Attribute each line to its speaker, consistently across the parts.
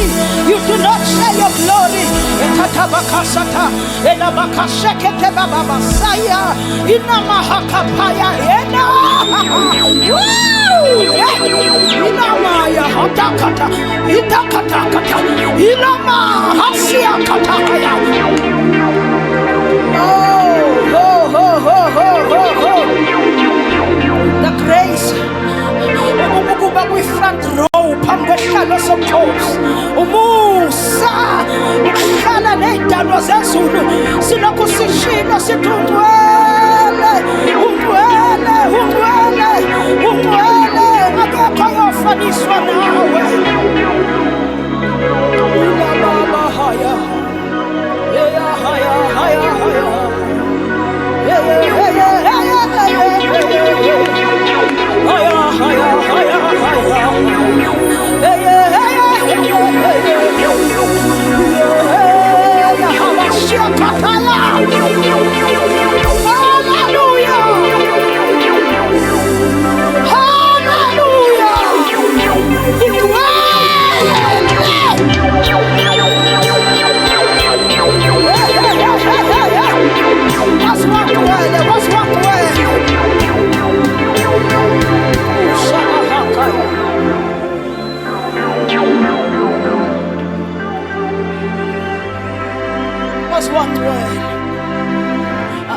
Speaker 1: glory. You do not share your glory. Etatabakasata, elabakashekete baba Messiah, inamahakapaya, inamaya hatakata, itakatakata, inamahasiakatakaya. The grace ukuba kwi-front row phambi kwesihlalo sobukhosi, umusa ukuhlala ney'dalwa zezulu silokhu sishilo sithi ungcwele, ungcwele, ungcwele, ungcwele, akekho oyofaniswa nawe. Ulababa haya, haya, haya, haya, haya.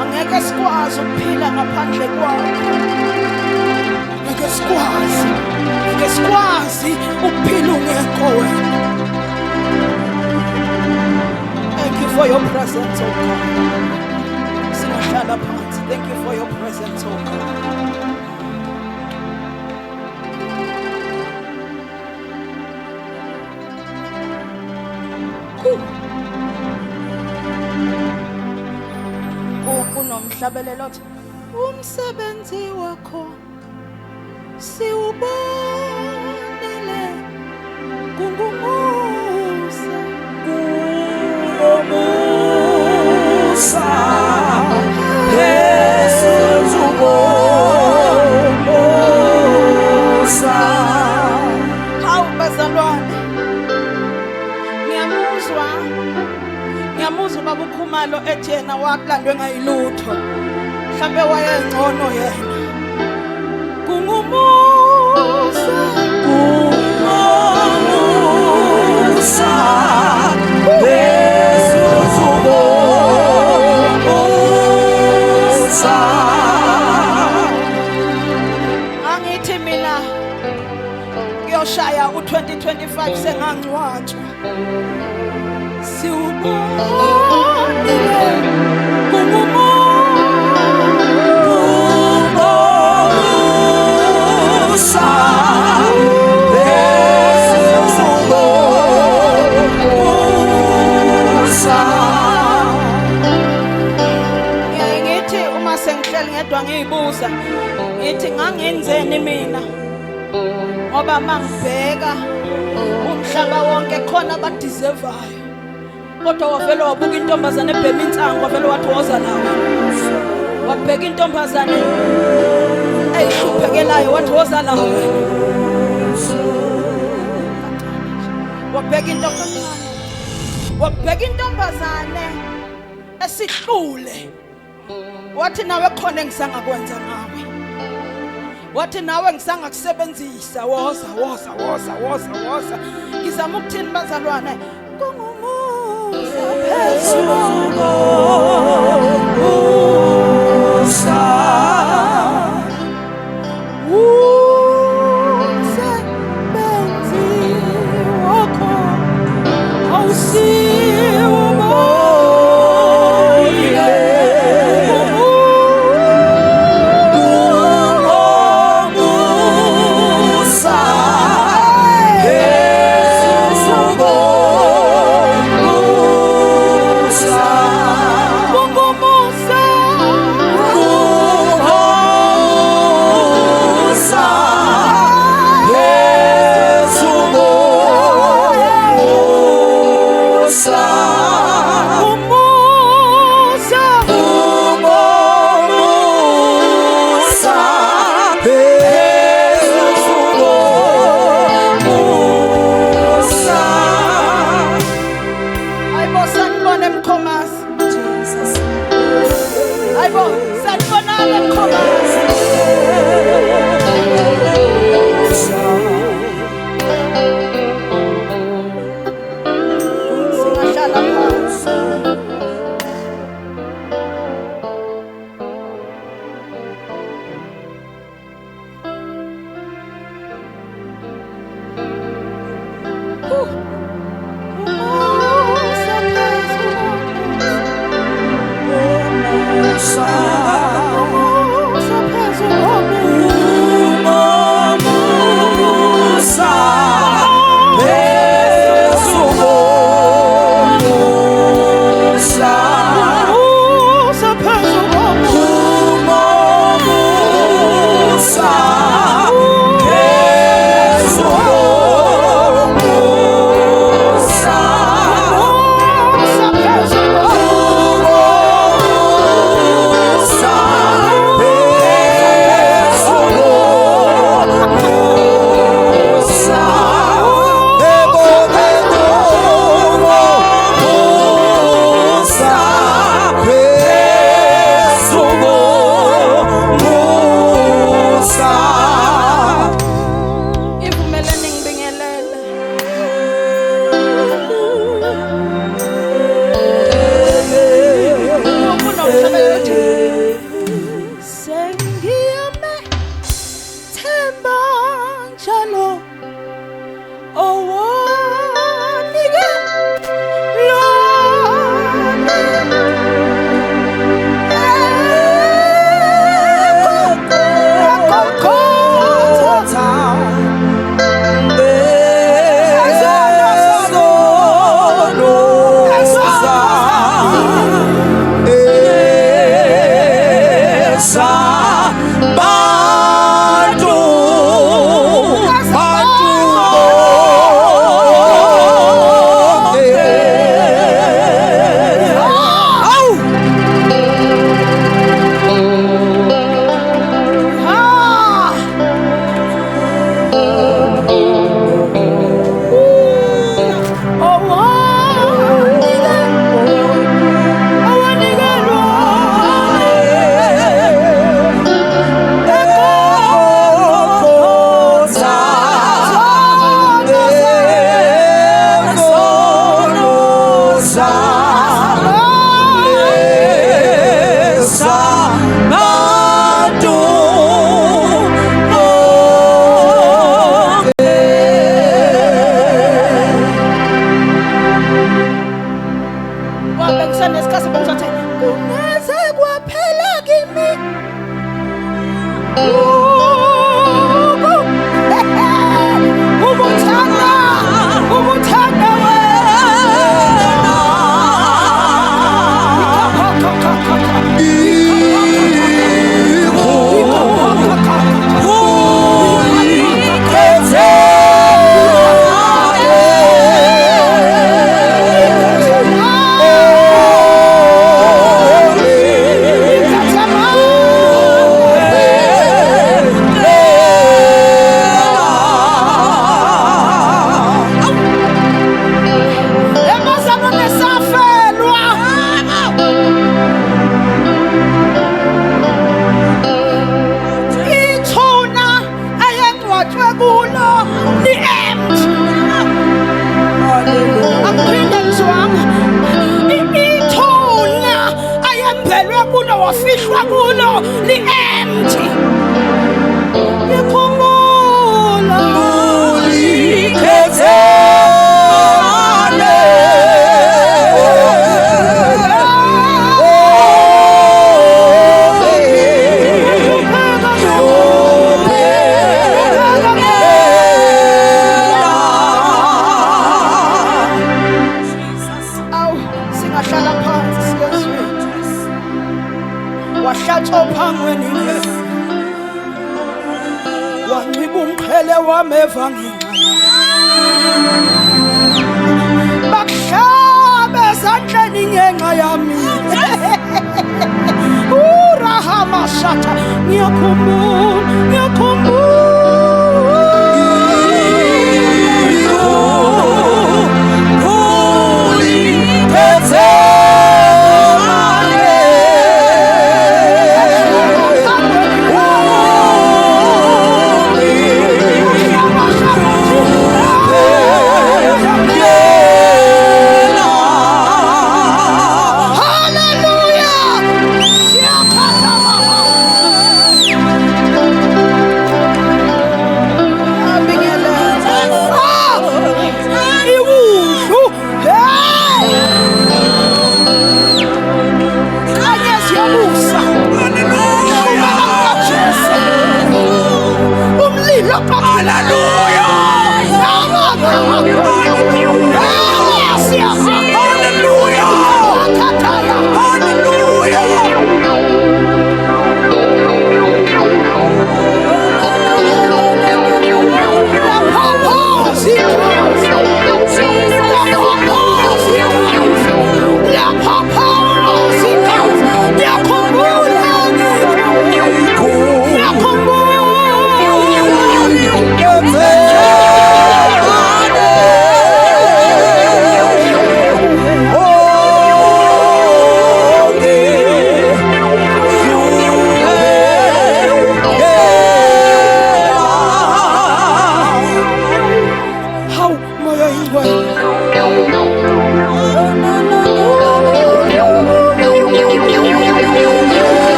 Speaker 1: Angeke sikwazi ukuphila ngaphandle kwakho. Angeke sikwazi ukuphila ungekho wena. Thank you for your presence, oh God. Singahlala phansi. Thank you for your presence, oh God. Kunomhlabelelo othi umsebenzi wakho siwubonile, kungumusa, kungumusa, Jesus umusa. Hawu bazalwane, ngiyamuzwa baba uKhumalo ethi yena wakulandwe ngayilutho, mhlambe wayengcono yena. Kungumusa, kungumusa, Jesus umusa. Angithi mina ngiyoshaya u-2025 sengangcwatshwa. Siwubonile kungumusa, ngithi uma sengihleli ngedwa ngiyibuza ngithi ngangenzeni mina, ngoba mangibheka umhlaba wonke khona abadizevayo, kodwa wavele wabuka intombazane ebhema insango, wavele wathi woza nawe. Wabheka intombazane eyihluphekelayo wathi woza nawe. Wabheka intombazane esihlule wathi nawe khona engisangakwenza ngawe, wathi nawe ngisangakusebenzisa, woza. Ngizama ukuthini bazalwane? Kungumusa phezulu umusa, umsebenzi wakho awusiwubonile, kungumusa, Jesus umusa.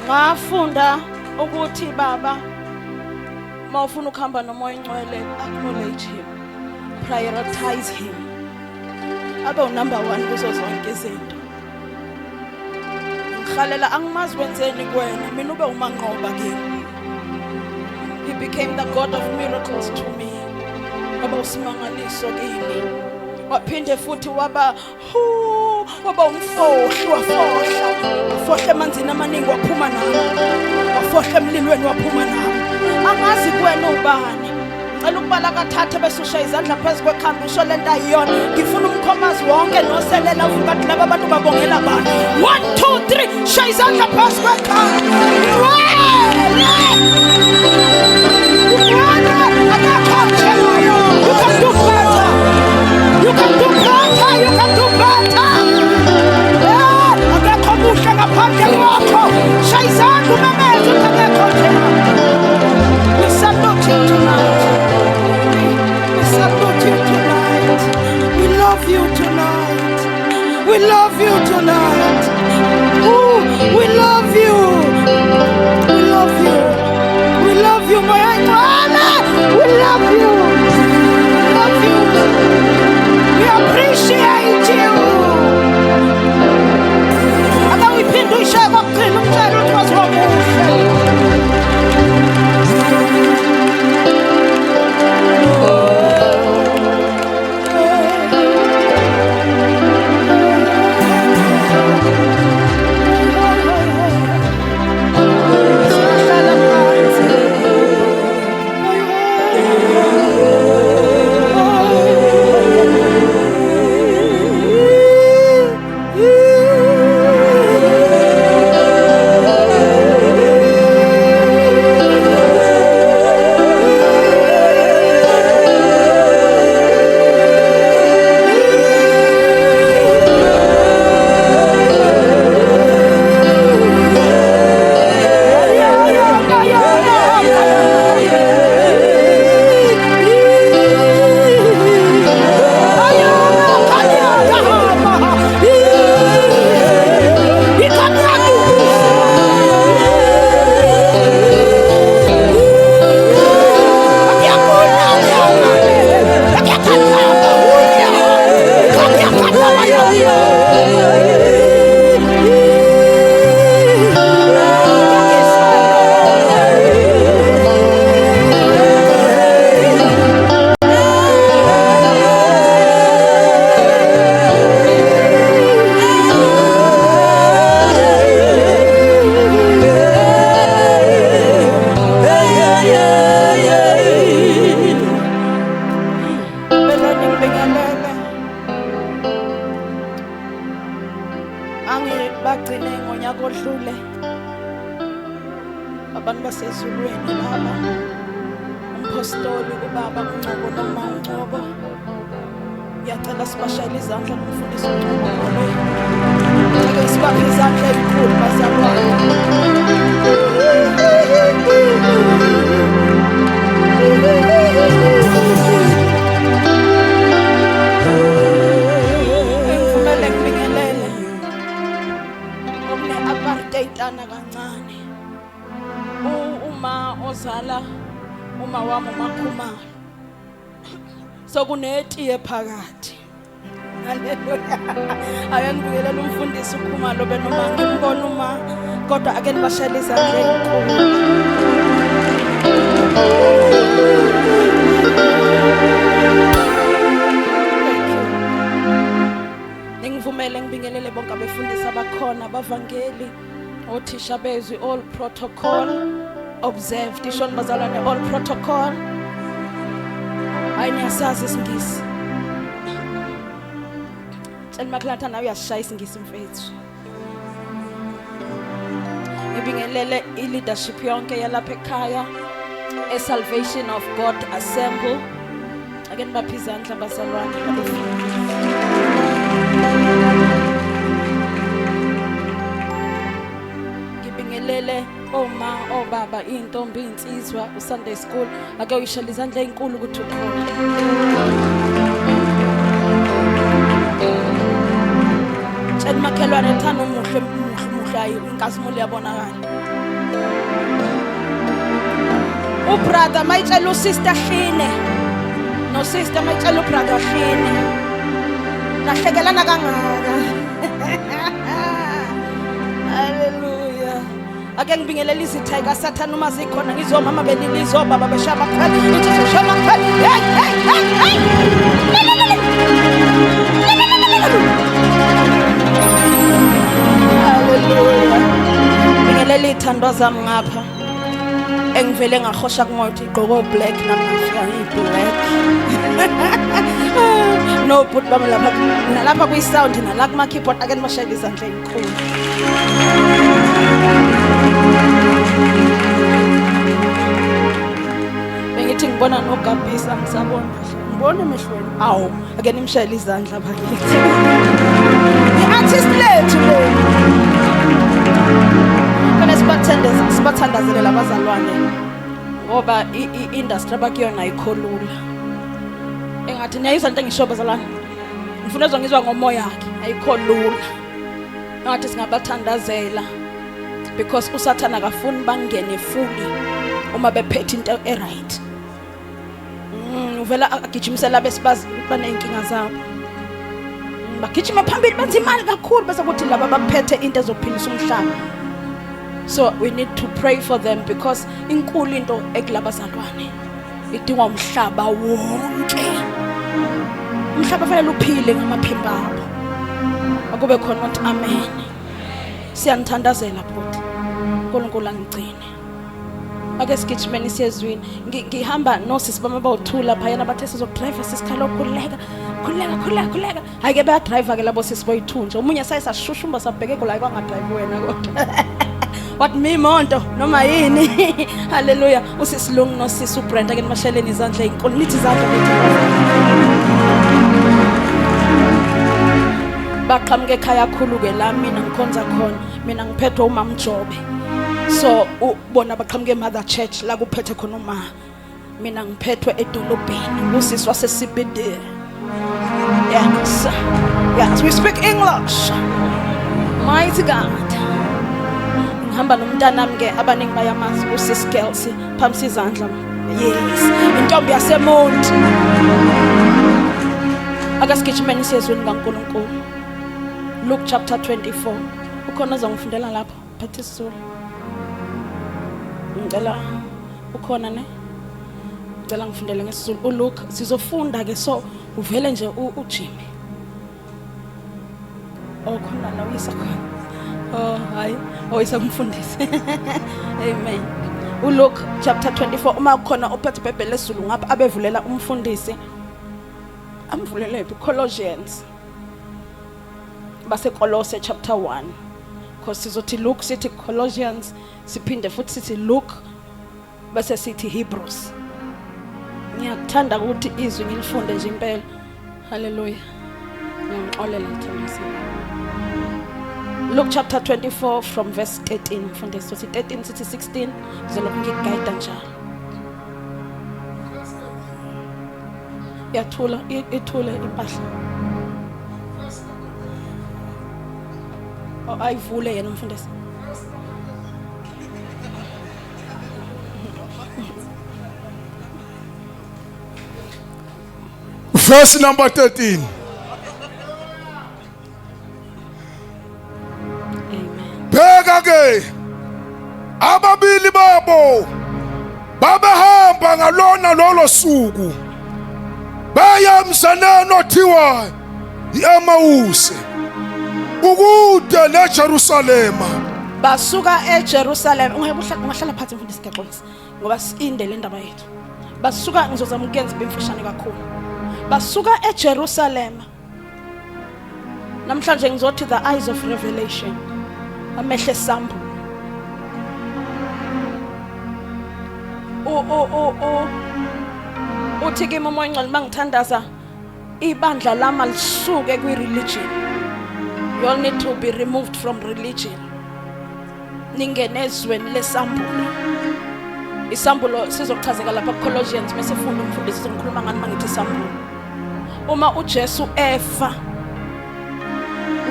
Speaker 1: Ngafunda ukuthi baba mawufuna ukuhamba nomoya ingcwele acknowledge him, prioritize him, abe number 1 kuzo zonke izinto. Ngikhalela angimazi wenzeni kuwena, mina ube umanqoba kimi. He became the God of miracles to me. Waba usimangaliso kimi. Waphinde futhi waba umfohli, wafohla emanzini amaningi waphuma nawo, wafohla emlilweni waphuma nawo. Angazi kuwena ubani. Ngicela ukubala kathathe bese ushaya izandla phezu kwekhambi usho lento ayiyona. Ngifuna umkhomazi wonke noselela uvuka ukuthi laba bantu babongela bani. 1 2 3 shaya izandla phezu kwekhambi. You can do better. You can do better. You can do better. Akekho muhle ngaphandle kwakho. Shaya izandla umemeze ukuthi akekho njena. We salute you tonight. We salute you tonight. We love you tonight. We love you tonight. Ooh, we love you. We love you. We love you, my angel. We love you. We love you. We appreciate you. Aka uyiphinde uyishaye kwakugcina umtshela ukuthi waziwa muhle. abantu basezulwini laba umpostoli ubaba uNcobo noma uNcobo ngiyacela sibashayele izandla kumfundisi uNcobo lo ake sibaphe izandla ezikhulu bazalwane ngivumele ngibingelele okune apartheid ana kancane uma ozala uma wami uMakhumalo sokunetiye phakathi Haleluya. Ake ngibingelele umfundisi uKhumalo benoma ngimbona uma kodwa ake nibashayele izandla ezinkulu. Ngivumele ngibingelele bonke abefundisi abakhona abavangeli othisha bezwi all protocol observed ishona bazalwane all protocol ayiniyasazi isingisi Maklatha nawe uyashaya isingisi mfethu ngibingelele i-leadership yonke yalapha ekhaya Salvation of God Assemble ake nibaphe izandla bazalwane ngibingelele oma obaba intombi insizwa uSunday school ake uyishela izandla ezinkulu ukuthi ukhona makhelwane thana umuhle ayi inkazimulo yabonakala ubrother mayitshela usister Hline no sister mayitshela ubrother Hline lahlekelana kangaka haleluya ake ngibingelela izithayi kaSathane uma zikhona ngizomama benilizo baba beshaba khali ithi shaba khali hey haleluya ngibingelela ithandwa zami ngapha engivele ngahosha kumoya ukuthi igqoko black namafika iblack no but bami lapha kwi sound nala kuma keyboard ake nibashayela izandla ezinkulu bengithi ngibona noGabisa ngisabona ngibona emehlweni awu ake nimshayela izandla bakithi i-artist lethu sibathandazele labazalwane ngoba i-industry abakuyona ayikholula engathi niyayizwa into engisho bazalwane ngifuna ngizwa ngomoya yakhe ayikholula engathi singabathandazela because uSathane akafuni bangene fully uma bephethe into eright uvela agijimisela besibazi banenkinga zabo bagijima phambili benza imali kakhulu bese kuthi laba baphethe into ezophilisa umhlaba. So we need to pray for them because inkulu into ekulabazalwane idinga umhlaba wonke. Umhlaba fanele uphile ngamaphimbo abo. Akube khona ukuthi amen. Siyanithandazela bhuti. uNkulunkulu angigcine. Ake sigijimeni siyezwini. Ngihamba nosisi bami bawuthula phayana bathe sizodrive sisikhala ukukhuleka. Khuleka. Hayike baya drive ke labo sisi boyithunje. Umunye sayisashushumba sabheke ko la kwangadrive wena kodwa. What me monto noma yini haleluya usisilungu nosisi uBrenda ke nimasheleni izandla ezinkulu nithi izandla bethu baqhamuke ekhaya khulu ke la mina ngikhonza khona mina ngiphethwe umama Mjobe so ubona baqhamuke eMother Church la kuphethe khona uma mina ngiphethwe edolobheni usisi waseCBD. Yes we speak English mighty God. Ngihamba nomntana nami ke abaningi bayamazi uSis Girls phamsi izandla. Yes intombi yaseMonti akasigijimeni siyezweni kaNkulunkulu. Luke chapter 24 ukhona ozongifundela lapho phethe isizulu ngicela ukhona ne ngicela ngifundele ngesizulu uLuke sizofunda ke so uvele nje uJimmy okhona la uyisakhona. Oh hayi oyisamfundisi amen. uLuke chapter 24 uma khona ophethe iBhayibheli lesizulu ngapha abevulela umfundisi amvulele Colossians base Kolose chapter 1 because sizothi Luke sithi Colossians siphinde futhi sithi Luke base sithi Hebrews. Ngiyakuthanda ukuthi izwi ngilifunde nje impela. Hallelujah. Ngixolela Thomas. Luke chapter 24 from verse 13 mfundisi sithi 13 sithi 16 ngizolokhu ngiguide njalo. Yathula ithule impahla. Ayivule yena mfundisi.
Speaker 2: Verse number 13. Maka-ke ababili babo babehamba ngalona lolo suku baya emzaneni othiwa i-Emawusi ukude neJerusalema.
Speaker 1: Basuka eJerusalem. Ungahlala phansi mfundisi Gaxolisi ngoba sinde le ndaba yethu. Basuka ngizozama ukuyenza bemfishane kakhulu. Basuka eJerusalem. Namhlanje ngizothi the eyes of revelation. Amehlo esambulo. Uthi kimi umoya ongcwele mangithandaza ibandla lama lisuke kwi-religion. You all need to be removed from religion. Ningene ezweni lesambulo. Isambulo sizochazeka lapha kuColossians bese funda umfundisi sizokhuluma ngani mangithi isambulo. Uma uJesu efa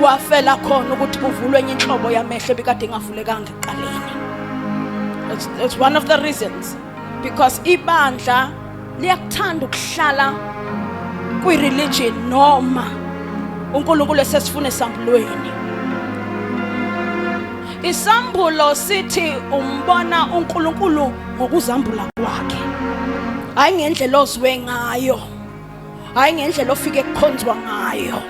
Speaker 1: wafela khona ukuthi kuvulwe enye inhlobo yamehlo bekade ingavulekanga eqaleni. It's one of the reasons because ibandla liyakuthanda ukuhlala kwi-religion noma uNkulunkulu esesifuna esambulweni. Isambulo sithi umbona uNkulunkulu ngokuzambula kwakhe. Hayi ngendlela ozwe ngayo. Hayi ngendlela ofike ekukhonzwa ngayo.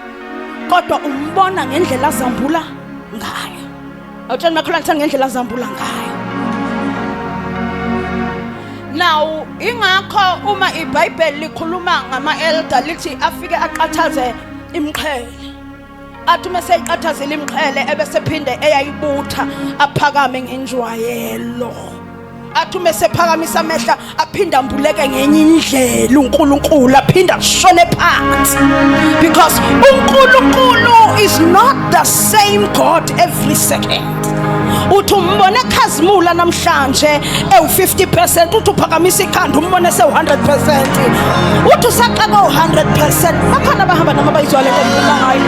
Speaker 1: Kodwa umbona ngendlela azambula ngayo. Awutshela makhola ngithanda ngendlela azambula ngayo. Now ingakho uma iBhayibheli likhuluma ngama-elder lithi afike aqathaze imqhele. Athi mase eqathazela imqhele ebese phinde eyayibutha aphakame ngenjwayelo. Athi mase phakamisa amehla aphinda ambuleke ngenye indlela uNkulunkulu aphinda ashone phansi. Because uNkulunkulu is not the same God every second. Uthi umbone ekhazimula namhlanje ewu50%, uthi uphakamisa ikhanda umbone esewu100%. Uthi usaqaka u100%. Bakhona bahamba noma bayizwa lento ngayo.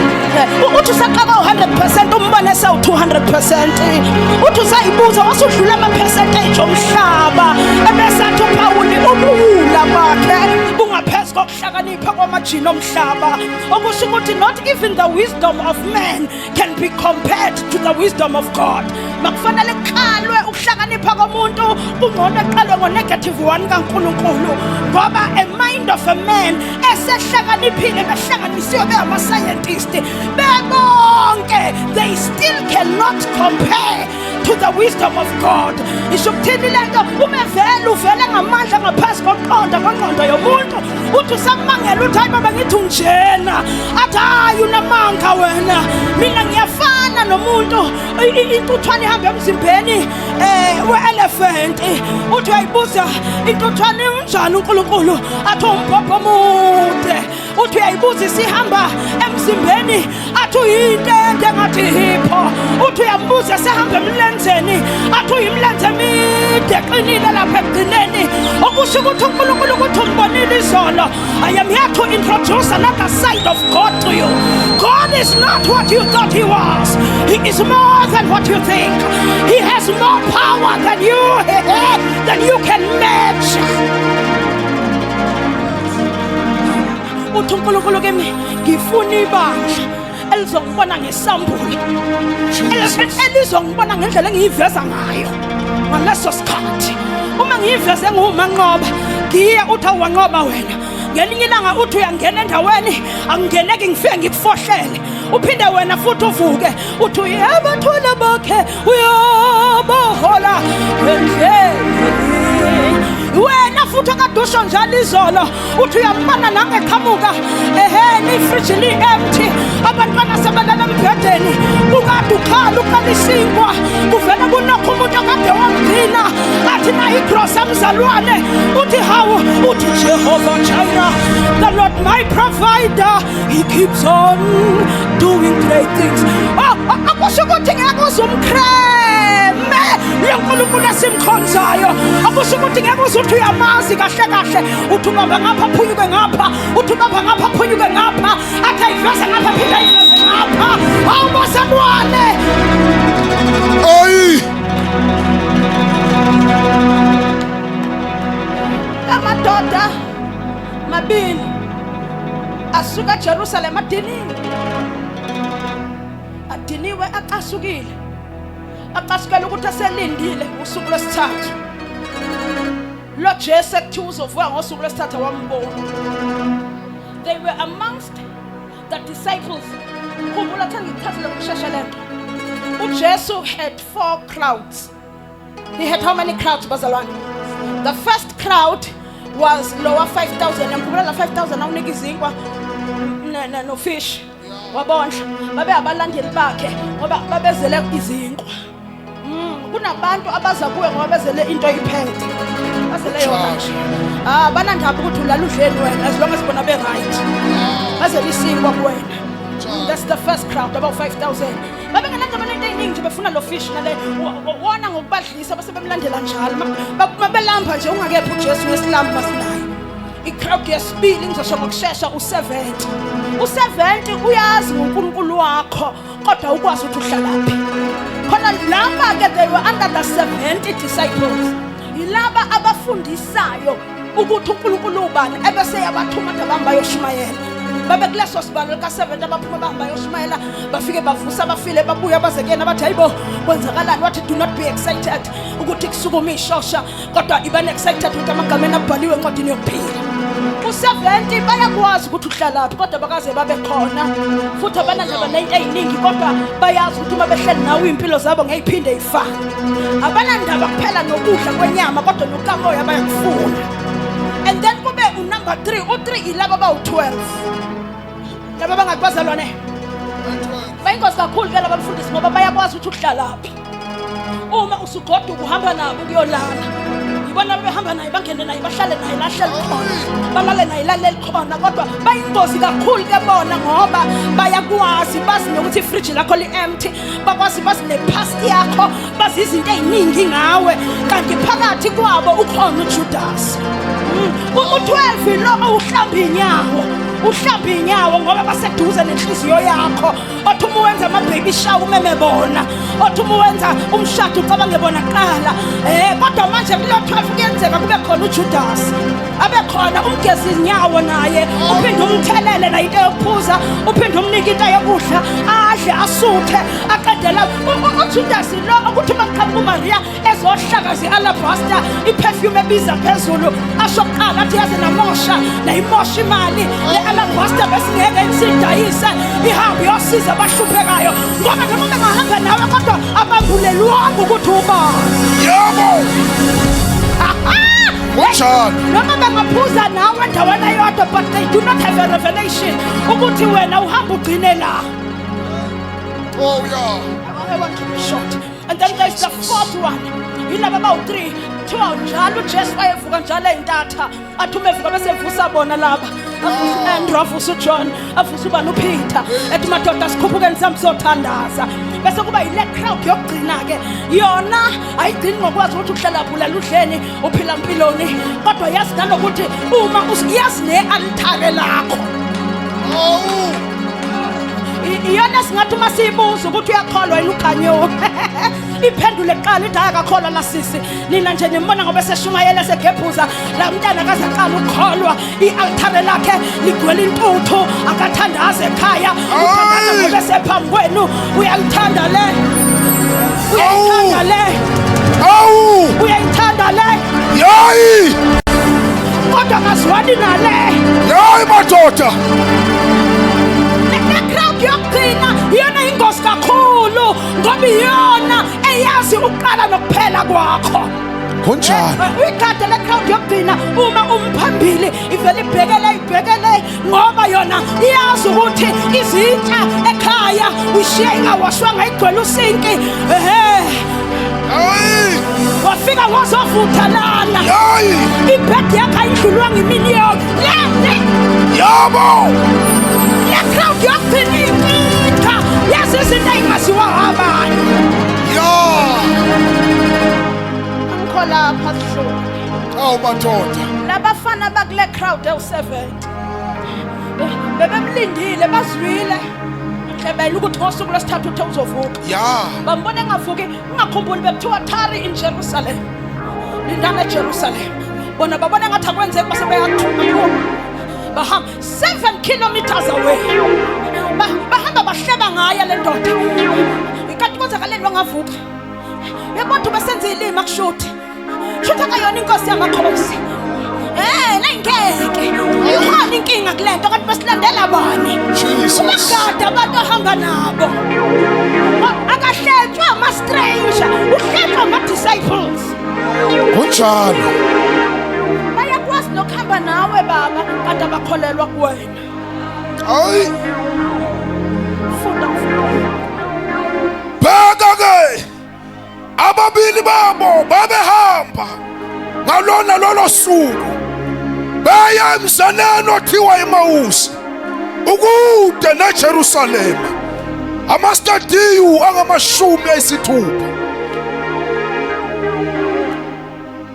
Speaker 1: Uthi usaqaka u100% umbone esewu200%. Uthi usayibuza wasudlula ama-percentage omhlaba ebese athi uPawuli ubuwula bakhe bungaphezulu kokuhlakanipha kwamajini omhlaba. Okusho ukuthi not even the wisdom of man can be compared to the wisdom of God. Makufanele kuqalwe ukuhlakanipha komuntu kungcono eqalwe ngo-1 kaNkulunkulu ngoba a mind of a man esehlakaniphile behlanganisiwe bengama-scientist bebonke they still cannot compare to the wisdom of God. Isho ukuthini lento umevela uvela ngamandla ngaphansi koqonda kwengqondo yomuntu uthi usamangela uthi hayi baba ngithi unjena athi hayi unamanga wena mina ngiyafana nomuntu intuthwane ihamba emzimbeni we-elephant uthi uyayibuza intuthwane unjani uNkulunkulu athi umbhobho omude uthi uyayibuza isihamba emzimbeni athi uyintente ngathi hipho uthi uyambuza sehamba emlenzeni athi uyimlenze emide eqinile lapha ekugcineni okusho ukuthi uNkulunkulu ukuthi umbonile izolo. I am here to introduce another side of God to you. God is not what you thought he was. He is more than what you think. He has more power than you can match. Uthi uNkulunkulu kimi ngifuna ibandla elizongibona ngesambulo elizongibona ngendlela engiyiveza ngayo ngaleso sikhathi. Uma ngiyiveze ngumanqoba ngiye uthi awanqoba wena ngelinye ilanga uthi uyangena endaweni angingeneki ngifike ngikufohlele uphinde wena futhi uvuke uthi uyabathula bakhe uyabahola endleleni wena futhi akadusho njalo izolo uthi uyambona nangeqhamuka ifriji li-empty abantwana sebelele embhedeni ukade ukhala ukalisinkwa kuvele kunokho umuntu akade wamgcina athi nayi igrosa emzalwane uthi hawu uthi Jehovah Jireh, the Lord my provider, he keeps on doing great things. Akusho ukuthi ngeke uzumkreme lenkulunkulu esimkhonzayo. Akusho ukuthi ngeke uzuthi uyamazi kahle kahle uthi ubamba ngapha phunyuke ngapha uthi ubamba ngapha phunyuke ngapha athi ayiveze ngapha phinda ayiveze ngapha awubasalwane.
Speaker 2: Ayi
Speaker 1: amadoda mabili asuka Jerusalem adiniwe acasukile aqashikela ukuthi aselindile usuku lwesithathu lo Jesu ekuthiwa uzovuka ngosuku lwesithathu wambona. They were amongst the disciples. Khumbula thanda ngithathele ukushesha lento. uJesu had 4 crowds. He had how many crowds, bazalwane? The first crowd was lower 5,000. Ngikhumbula la 5,000 awunika izinkwa no fish. Wabondla babe abalandeli bakhe ngoba babezele izinkwa. Kunabantu abaza kuwe ngoba bezele into iphethe. Bazele yona nje. Banandaba ukuthi ulala udleni wena as long as bona be right. Bazele isinkwa kuwena. That's the first crowd, about 5,000. Babengalanda abantu eningi befuna lo fish nale wona ngokubadlisa base bemlandela njalo. Babelamba nje ungakephi uJesu nesilambu masinaye. Icrowd yesibili ngizosho ngokusheshsha u70. U70 uyazi ngoNkulunkulu wakho kodwa ukwazi ukuthi uhlalaphi. Khona laba ke they were under the 70 disciples. Yilaba abafundisayo ukuthi uNkulunkulu ubani ebese yabathuma abamba yoshumayela. Babe kuleso sibalo ka7 abaphuma bahamba yoshumayela bafike bavusa bafile babuya bazekena bathi hayibo kwenzakalani wathi do not be excited ukuthi kusukuma ishosha kodwa ibane excited ukuthi amagama abhaliwe encwadini yokuphila. U70 bayakwazi ukuthi uhlalaphi kodwa bakaze babe khona futhi abanandaba nento eziningi kodwa bayazi ukuthi uma behleli nawe impilo zabo ngeyiphinde ifana. Abanandaba kuphela nokudla kwenyama kodwa nokamoya bayakufuna. And then kube number 3 u3 ilaba bawu12 laba bangakubazalwane bayingozi kakhulu ke laba bafundisi ngoba bayakwazi ukuthi uhlalaphi. Uma usugoda ukuhamba nabo ukuyolala ibona behamba naye bangene naye bahlale naye lahlele khona balale naye lalela khona kodwa bayingozi kakhulu ke bona ngoba bayakwazi bazi nokuthi ifridge lakho li-empty bakwazi bazi nepast yakho bazi izinto eziningi ngawe kanti phakathi kwabo ukhona uJudas. U12 lo uhlamba inyawo ngoba baseduze nenhliziyo yakho othi uma wenza ama baby shower umeme bona othi uma wenza umshado ucabange bona qala kodwa manje kulo 12 kuyenzeka kube khona uJudas abe khona umgezi inyawo naye uphinde umthelele na into yokuphuza uphinde umnika into yokudla adle asuthe aqedela uJudas lo ukuthi maqhamuka uMaria ezohlakazi alabaster iperfume ebiza phezulu ashoqala athi yazi namosha nayimosha imali alabaster besingeke insidayise ihambe yosiza abahluphekayo ngoba noma bengahamba nawe kodwa abambulelwanga ukuthi uba
Speaker 2: yebo
Speaker 1: noma bengaphuza nawe ndawana yodwa but they do not have a revelation ukuthi wena uhamba ugcine la.
Speaker 2: Oh yeah,
Speaker 1: I want to be short. And then there's the fourth one. Yilaba bawu3 thiwa njalo uJesu wayevuka njalo eintatha athi umevuka bese evusa bona laba avusa uAndrew avusa uJohn avusa ubani uPeter ethi madoda sikhuphukeni samsothandaza bese kuba yile crowd yokugcina ke yona ayigcini ngokwazi ukuthi uhlala phula udleni uphila impiloni kodwa yazi nanokuthi uma usiyazi nealtare lakho iyona singathi uma siyibuza ukuthi uyakholwa yini ukhanyo iphendule eqala ithi akakholwa la sisi nina nje nimbona ngoba seshumayela segebhuza la mntana akazaqala ukukholwa ialtare lakhe ligwele intuthu akathandaza ekhaya uthandaza ngoba sephambi kwenu uyalithanda le uyayithanda le uyayithanda le
Speaker 2: yayi
Speaker 1: kodwa ngazwani nale
Speaker 2: yayi madoda
Speaker 1: yokugcina iyona ingozi kakhulu ngoba iyona eyazi ukuqala nokuphela kwakho.
Speaker 2: Kunjani?
Speaker 1: Uyikade le crowd yokugcina uma umphambili ivele ibhekele ngoba yona iyazi ukuthi izintsha ekhaya ushiya ingawashwanga igcwele usinki wafika wazovutha lana ibhedi yakho ayidlulwanga imini yonke
Speaker 2: yabo
Speaker 1: le crowd yokugcina yazi izinto ey'ngasiwa abanye lapha sihloni
Speaker 2: awu madoda
Speaker 1: labafana bakule crowd ewu7 bebemlindile bazwile nhlebela ukuthi ngosuku lwesithathu uthe uzovuka bambona engavuki ungakhumbuli bekuthiwa Tarry in Jerusalem lindana eJerusalem bona babona ngathi akwenzeki base beyathuma bahamba 7 kilometers away bahamba bahleba ngayo le ndoda ikati kwenzakaleni wangavuka shuthi akayona inkosi yamakhosi. Nayingeke ikhona inkinga kulento kanti basilandela bani?
Speaker 2: Jesus.
Speaker 1: Umagada abantu ahamba nabo akahletshwa ama-stranger, uhletshwa ama-disciples.
Speaker 2: Kunjalo.
Speaker 1: Bayakwazi nokuhamba nawe baba kanti abakholelwa kuwena.
Speaker 2: Hayi.
Speaker 1: Funda.
Speaker 2: Bheka ke. Ababili babo babehamba ngalona lolo suku. Baya emzaneni othiwa Emawusi. Ukude neJerusalema. Amastadiyu angama-60.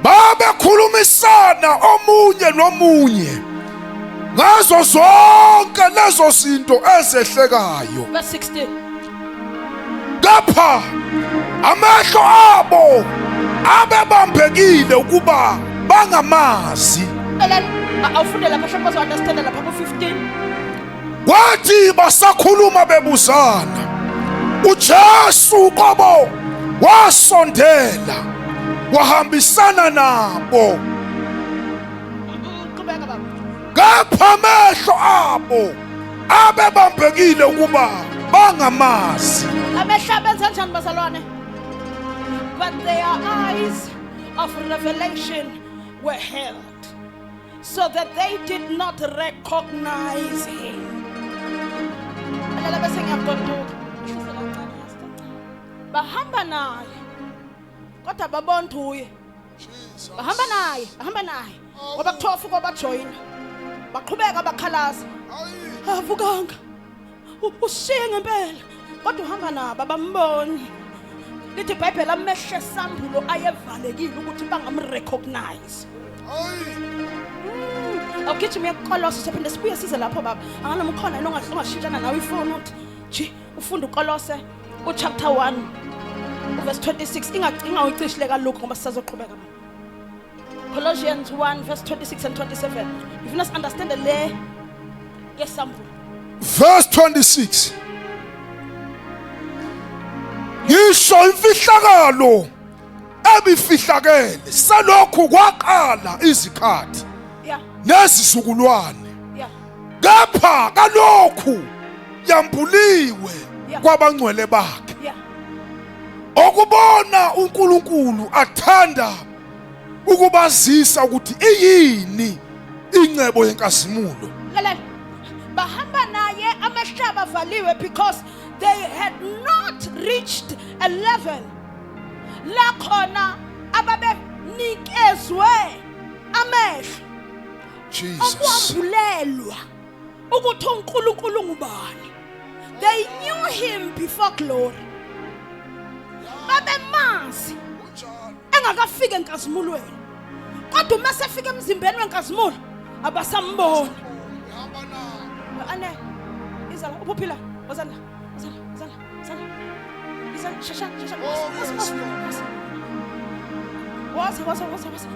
Speaker 2: Babekhulumisana omunye nomunye ngazo zonke lezo zinto ezehlekayo.
Speaker 1: Verse 16.
Speaker 2: Kapha amehlo abo abebambekile ukuba bangamazi.
Speaker 1: Awufunde lapha shop bazo-understand lapha ku-15.
Speaker 2: Kwathi basakhuluma bebuzana, uJesu qobo wasondela wahambisana nabo.
Speaker 1: Qhubeka baba.
Speaker 2: Kapha amehlo abo abebambekile ukuba bangamazi.
Speaker 1: Amehlo abenza kanjani bazalwane? But their eyes of revelation were held, so that they did not recognize him. Bahamba naye kodwa babona uye. Bahamba naye ngoba kuthiwa ufika bajoyina. Baqhubeka bakhalaza. Avukanga. Ushiye ngempela kodwa uhamba nabo abamboni. Lithi iBhayibheli amehlo esambulo ayevalekile ukuthi bangamrecognize. Awugijime eKolose siphinde sibuye size lapho baba. Anganoma ukhona ongashintshana nawe ifoni uthi nje ufunda uKolose chapter 1 verse 26 ingawucishile kalokho ngoba sisazoqhubeka. Colossians 1 verse 26 and 27. If you must understand le yesambulo.
Speaker 2: Verse 26. Ngisho imfihlakalo ebifihlakele salokhu kwaqala izikhathi nezizukulwane. Kapha kalokhu yambuliwe kwabangcwele bakhe. Okubona uNkulunkulu athanda ukubazisa ukuthi iyini ingcebo yenkazimulo.
Speaker 1: Bahamba naye amehlo avaliwe because they had not reached a level la khona ababenikezwe amehlo okwambulelwa ukuthi uNkulunkulu ngubani. They knew him before glory. Babemazi engakafika enkazimulweni kodwa uma sefika emzimbeni wenkazimulo abasamboni. Ane izala uphila wazana izala shasha wasa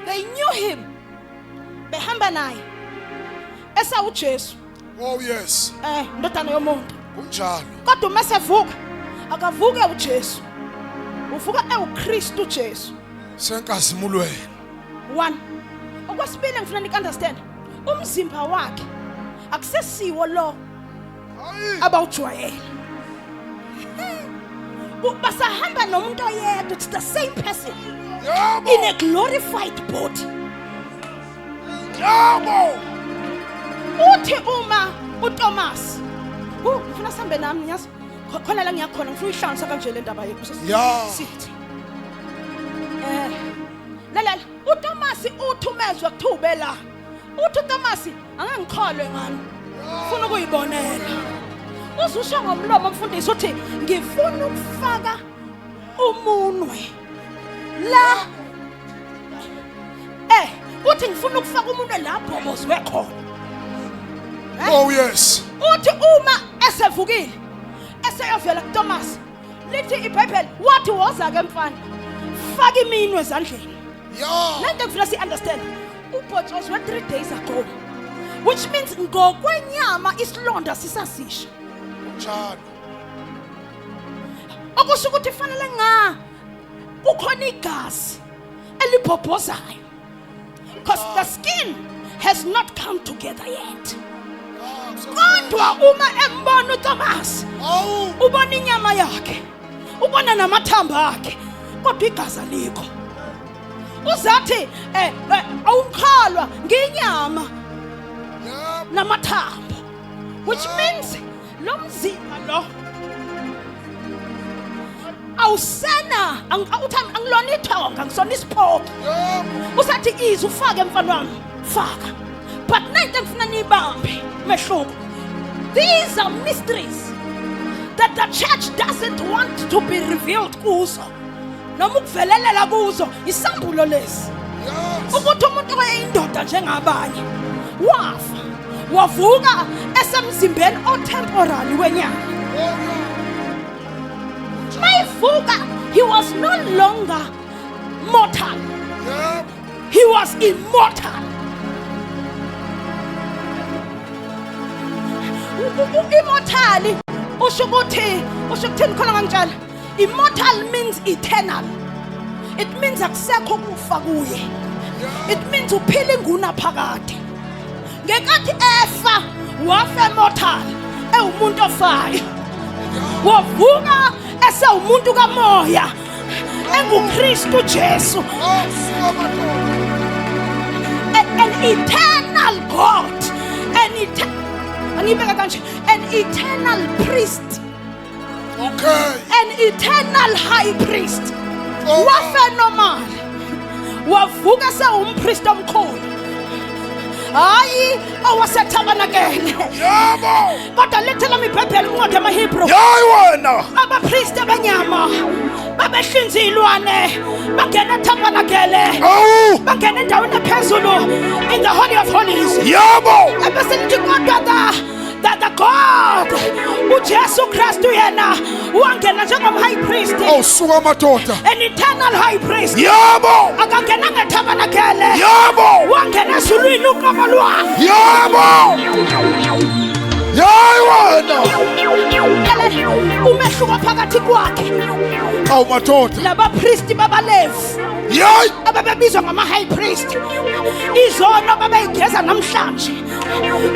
Speaker 1: they knew him. Behamba naye esa uJesu.
Speaker 2: Oh yes.
Speaker 1: Ndodana yomuntu.
Speaker 2: Kunjalo.
Speaker 1: Kodwa uma sevuka akavuke uJesu. Uvuka eUkristu uJesu.
Speaker 2: Senkazimulweni.
Speaker 1: 1. Okwesibili ngifuna nik understand. Umzimba wakhe akusesiwo lo abawujwayela. Basahamba nomuntu oyedwa, it's the same person in a glorified body.
Speaker 2: Yabo.
Speaker 1: Uthi uma uThomas ngifuna sambe nami nyazi khona la ngiyakhona ngifuna uyihlanganisa kanje le ndaba yethu sithi lalela uThomas uthumezwe kuthube la uthi uThomas angangikholwe ngani ufuna ukuyibonela uzusho ngomlomo mfundisi uthi ngifuna ukufaka umunwe la uthi ngifuna ukufaka umunwe la bhobozwe khona.
Speaker 2: Oh yes.
Speaker 1: Uthi uma esevukile eseyovela kuThomas lithi iBhayibheli wathi woza ke mfana faka iminwe ezandleni. Lento ngifuna si understand ubhotshozwe 3 days ago, which means ngokwenyama isilonda sisasisha.
Speaker 2: Njalo.
Speaker 1: Okusho ukuthi fanele kukhona igazi elibhobhozayo, because the skin has not come together yet. Kodwa uma embona uThomas, ubona inyama yakhe, ubona namathamba akhe, kodwa igazi alikho. Uzathi awukhalwa nginyama namathambo, which means lo mzimba lo awusena angilona ithonga ngisona isiphoko. Usathi izi ufake mfana wami, faka, but nayinto engifuna niyibambe mehluko. These are mysteries that the church doesn't want to be revealed kuzo, noma ukuvelelela kuzo. Isambulo lesi ukuthi umuntu oyindoda njengabanye wafa, wavuka esemzimbeni otemporary wenyama. Mayivuka, he was no longer mortal, he was immortal. Immortal usho ukuthini khona kanjalo? Immortal means eternal. It means akusekho kufa kuye. It means uphila ingunaphakade. Ngekathi efa wafa immortal, ewumuntu ofayo. Wavuka esewumuntu kamoya, enguKristu Jesu. An eternal God, an eternal priest.
Speaker 2: Okay.
Speaker 1: An eternal high priest. Wafa normal, wavuka sewumpriest omkhulu. Hayi owasethabanakele.
Speaker 2: Yebo.
Speaker 1: Kodwa lethela iBhayibheli uncwadi yamaHebrew.
Speaker 2: Yayi wena.
Speaker 1: Abapriest abanyama babehlinza ilwane, bangena ethabanakele, bangena endaweni ephezulu, in the holy of holies.
Speaker 2: Yebo.
Speaker 1: Ebese lithi kodwa the God uJesu Kristu yena wangena njengomhigh priest.
Speaker 2: Awusuka madoda.
Speaker 1: An eternal high priest.
Speaker 2: Yebo.
Speaker 1: Akangena ngethabanakele.
Speaker 2: Yebo.
Speaker 1: Wangena ezulwini uqobo lwakhe.
Speaker 2: Yebo. Yayi wena.
Speaker 1: Umehluko phakathi kwakhe
Speaker 2: Awu madoda.
Speaker 1: labapriest babaLevi
Speaker 2: Yayi.
Speaker 1: ababebizwa ngama-high priest, izono babeyigeza namhlanje,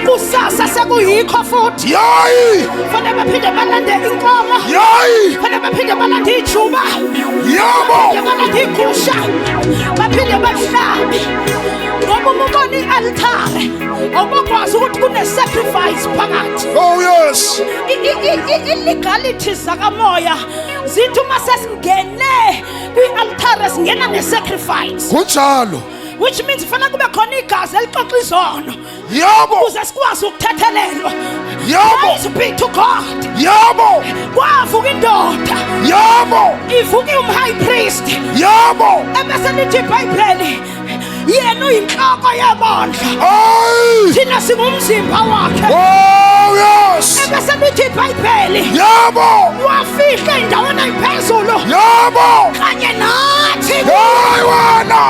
Speaker 1: kusasa sekuyikho futhi.
Speaker 2: Yayi.
Speaker 1: Fanele baphinde balande inkomo,
Speaker 2: Yayi.
Speaker 1: fanele baphinde balande ijuba,
Speaker 2: Yebo.
Speaker 1: balande igusha, baphinde bahlabe. Ngoba umubona i-altare awubakwazi ukuthi kune-sacrifice phakathi.
Speaker 2: Oh yes.
Speaker 1: I-legalities zakamoya zithi uma sesingene kwi-altare singena ne-sacrifice,
Speaker 2: Kunjalo.
Speaker 1: which means fanele kube khona igazi elixoxa izono
Speaker 2: Yebo.
Speaker 1: ukuze sikwazi ukuthethelelwa.
Speaker 2: Yebo.
Speaker 1: Praise be to God.
Speaker 2: Yebo.
Speaker 1: Kwavuka indoda,
Speaker 2: Yebo.
Speaker 1: ivuke umhigh priest,
Speaker 2: Yebo.
Speaker 1: ebese lithi iBhayibheli yena uyinhloko yebandla,
Speaker 2: Ay.
Speaker 1: thina singumzimba wakhe.
Speaker 2: Oh yes.
Speaker 1: Ebese lithi iBhayibheli
Speaker 2: Yebo.
Speaker 1: wafihla endaweni ephezulu
Speaker 2: Yebo.
Speaker 1: kanye nathi.
Speaker 2: Yayi wena.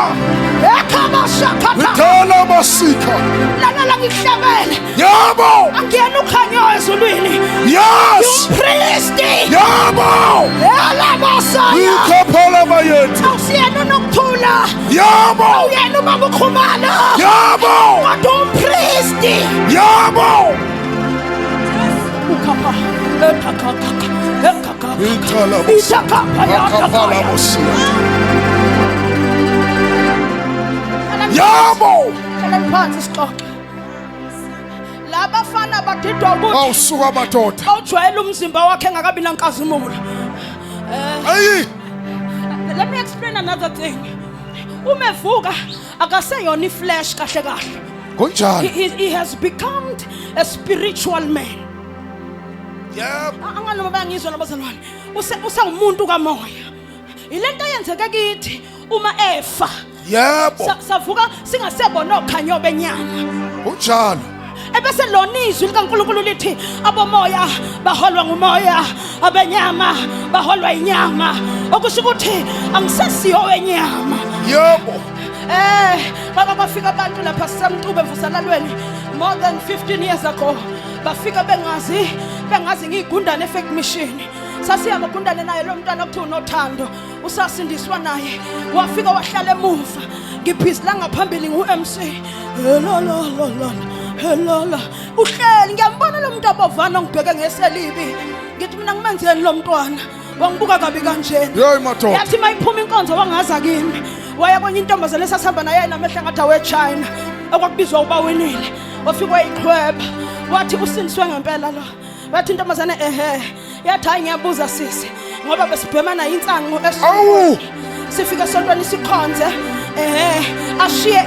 Speaker 1: Ekhabashakhatha,
Speaker 2: Ngithala masika.
Speaker 1: lalela ngihlabele,
Speaker 2: Yebo.
Speaker 1: angena ukhanyo ezulwini.
Speaker 2: Yes.
Speaker 1: Priesti
Speaker 2: Yebo.
Speaker 1: elabosana,
Speaker 2: Ikaphala bayethu.
Speaker 1: awusiyena unokuthula,
Speaker 2: Yebo.
Speaker 1: awuyena ubaba ukhumalo,
Speaker 2: Yebo.
Speaker 1: kodwa umpristi.
Speaker 2: Yebo.
Speaker 1: Ukhapha ekhakakaka ekhakaka
Speaker 2: Ngithala
Speaker 1: isakhapha
Speaker 2: Akaphala
Speaker 1: yakakaya.
Speaker 2: masika. Yebo.
Speaker 1: Hlalani phansi sixoxe. Labafana badidwa ukuthi
Speaker 2: Awusuka madoda.
Speaker 1: bawujwayela umzimba wakhe engakabi nankazimulo.
Speaker 2: Hey.
Speaker 1: Let me explain another thing. Umevuka akaseyona iflesh kahle kahle.
Speaker 2: Kunjalo.
Speaker 1: He has become a spiritual man.
Speaker 2: Yebo.
Speaker 1: Anganoma bayangizwa nabazalwane. Usawumuntu kamoya. Ilento eyenzeke kithi uma efa.
Speaker 2: Yebo.
Speaker 1: Savuka singasebona okhanyo benyama.
Speaker 2: Kunjalo.
Speaker 1: Ebese lona izwi likaNkulunkulu lithi abomoya baholwa ngumoya, abenyama baholwa inyama. Okusho ukuthi angisesiyo wenyama.
Speaker 2: Yebo.
Speaker 1: Baba bafika abantu lapha sisamtube mvusalalweni more than 15 years ago. Bafika bengazi bengazi ngiyigundane effect mission. Sasihamba gundane naye lo mntwana okuthiwa uNothando, usasindiswa naye. Wafika wahlala emuva. Ngibhizi la ngaphambili ngu-MC. Hello. Uhleli ngiyambona lo muntu abovana ngibheke ngeselibi. Ngithi mina ngimenzeni lo mntwana? Wangibuka kabi kanjena.
Speaker 2: Yeyi madoda.
Speaker 1: Yathi mayiphuma inkonzo wangaza kimi. Wayabona intombazane esasihamba naye namehla ngathi awe-China. Okwakubizwa ubawinile. Wafika eyiqhweba. Wathi usindiswe ngempela lo. Wathi intombazane yathi hayi ngiyabuza sisi. Ngoba besibhemana insango
Speaker 2: Awu.
Speaker 1: Sifika esontweni sikhonze. Ashiye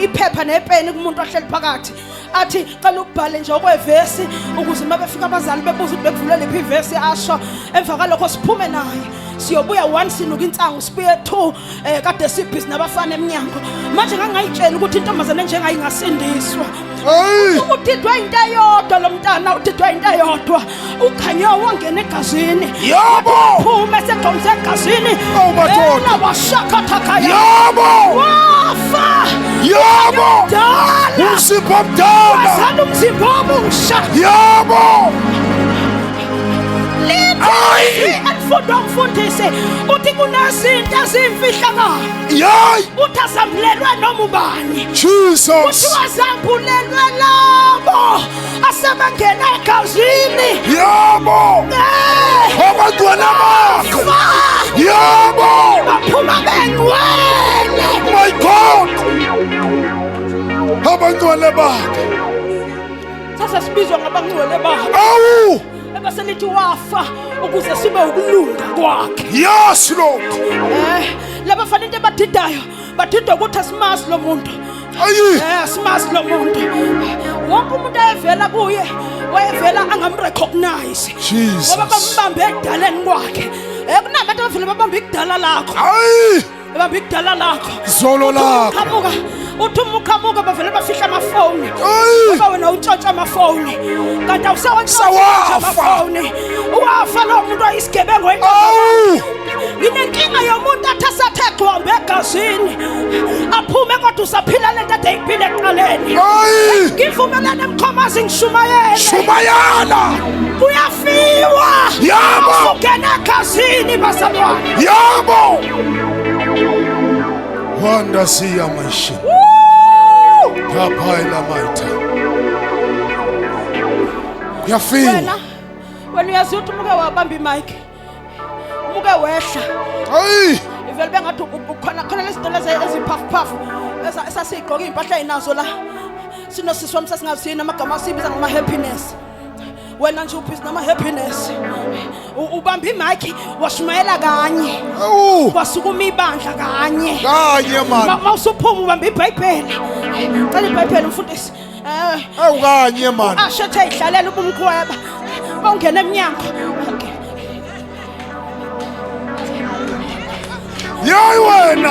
Speaker 1: iphepha nepeni kumuntu ohleli phakathi. Athi cela ukubhale nje okwevesi ukuze mabefika abazali bebuza ukuthi bekuvulele iphi ivesi asho. Emva kalokho siphume naye. Siyobuya 1 sinuka insango sibuye 2 kade sibhizi nabafana eminyango. Manje ngangayitshela ukuthi intombazane njengayingasindiswa.
Speaker 2: Hey.
Speaker 1: Udidwa into eyodwa lo mntana, udidwa into eyodwa. Ukhanyo wangena egazini.
Speaker 2: Yabo.
Speaker 1: Phuma segqonze egazini.
Speaker 2: Oh madoda.
Speaker 1: Washakatha khaya.
Speaker 2: Yabo.
Speaker 1: Wafa.
Speaker 2: Yabo.
Speaker 1: Dala.
Speaker 2: Umsipho mdala.
Speaker 1: Wasanda umzimba omusha.
Speaker 2: Yabo.
Speaker 1: Lithi emfundo mfundisi uthi kunezinto ezimfihlakalo.
Speaker 2: Yeyi.
Speaker 1: Uthi azambulelwe noma ubani.
Speaker 2: Jesus.
Speaker 1: Uthi wazambulelwe labo asebengena egazini.
Speaker 2: Yabo. Abantwana bakho. Yabo.
Speaker 1: Baphuma bengcwele.
Speaker 2: My God. Abantwana bakho.
Speaker 1: Sasa sibizwa ngabangcwele bakhe.
Speaker 2: Awu.
Speaker 1: Ebese lithi wafa ukuze sibe ukulunga kwakhe.
Speaker 2: Yes Lord.
Speaker 1: Laba fanele into abadidayo badida ukuthi asimazi lo muntu.
Speaker 2: Ayi.
Speaker 1: Asimazi lo muntu. Wonke umuntu ayevela kuye wayevela angamrecognize.
Speaker 2: Jesus.
Speaker 1: Ngoba bambambe edaleni kwakhe. Kunabantu abavela babambe ikudala lakho.
Speaker 2: Ayi.
Speaker 1: Babambe ikudala lakho.
Speaker 2: Zolo lakho.
Speaker 1: Qamuka. Uthi umukhamuka bavele bafihla amafoni.
Speaker 2: Ayi.
Speaker 1: Ngoba wena utshontsha amafoni. Kanti awusawatshontsha
Speaker 2: Sawafa.
Speaker 1: amafoni. Wafa lo muntu ayisigebengu
Speaker 2: Awu.
Speaker 1: nginenkinga yomuntu athi asathe gcwambe egazini aphume kodwa usaphila lento ade iphile ekuqaleni.
Speaker 2: Ayi.
Speaker 1: Ngivumelane emkhomazi ngishumayele.
Speaker 2: Shumayala.
Speaker 1: Uyafiwa.
Speaker 2: Yabo.
Speaker 1: Ungena egazini bazalwane.
Speaker 2: Yabo. Wanda siya maisha. Kaphaila maitha. Yafiwa.
Speaker 1: Wena uyazi ukuthi umuke wabamba imic. Umuke wehla.
Speaker 2: Ayi.
Speaker 1: Ivele bengathi khona lezinto lezi eziphafu esasiyigqoka impahla inazo la. Sinosisi wami sasingazini amagama asibiza ngama happiness. Wena nje ubhizi nama happiness. Ubamba imic washumayela kanye.
Speaker 2: Awu.
Speaker 1: Wasukuma ibandla kanye.
Speaker 2: Kanye man.
Speaker 1: Mawusuphuma ubamba iBhayibheli. Cela iBhayibheli mfundisi.
Speaker 2: Awu kanye man.
Speaker 1: Ashethe idlalela ubumkhweba. Bawungena eminyango.
Speaker 2: Yeyi wena.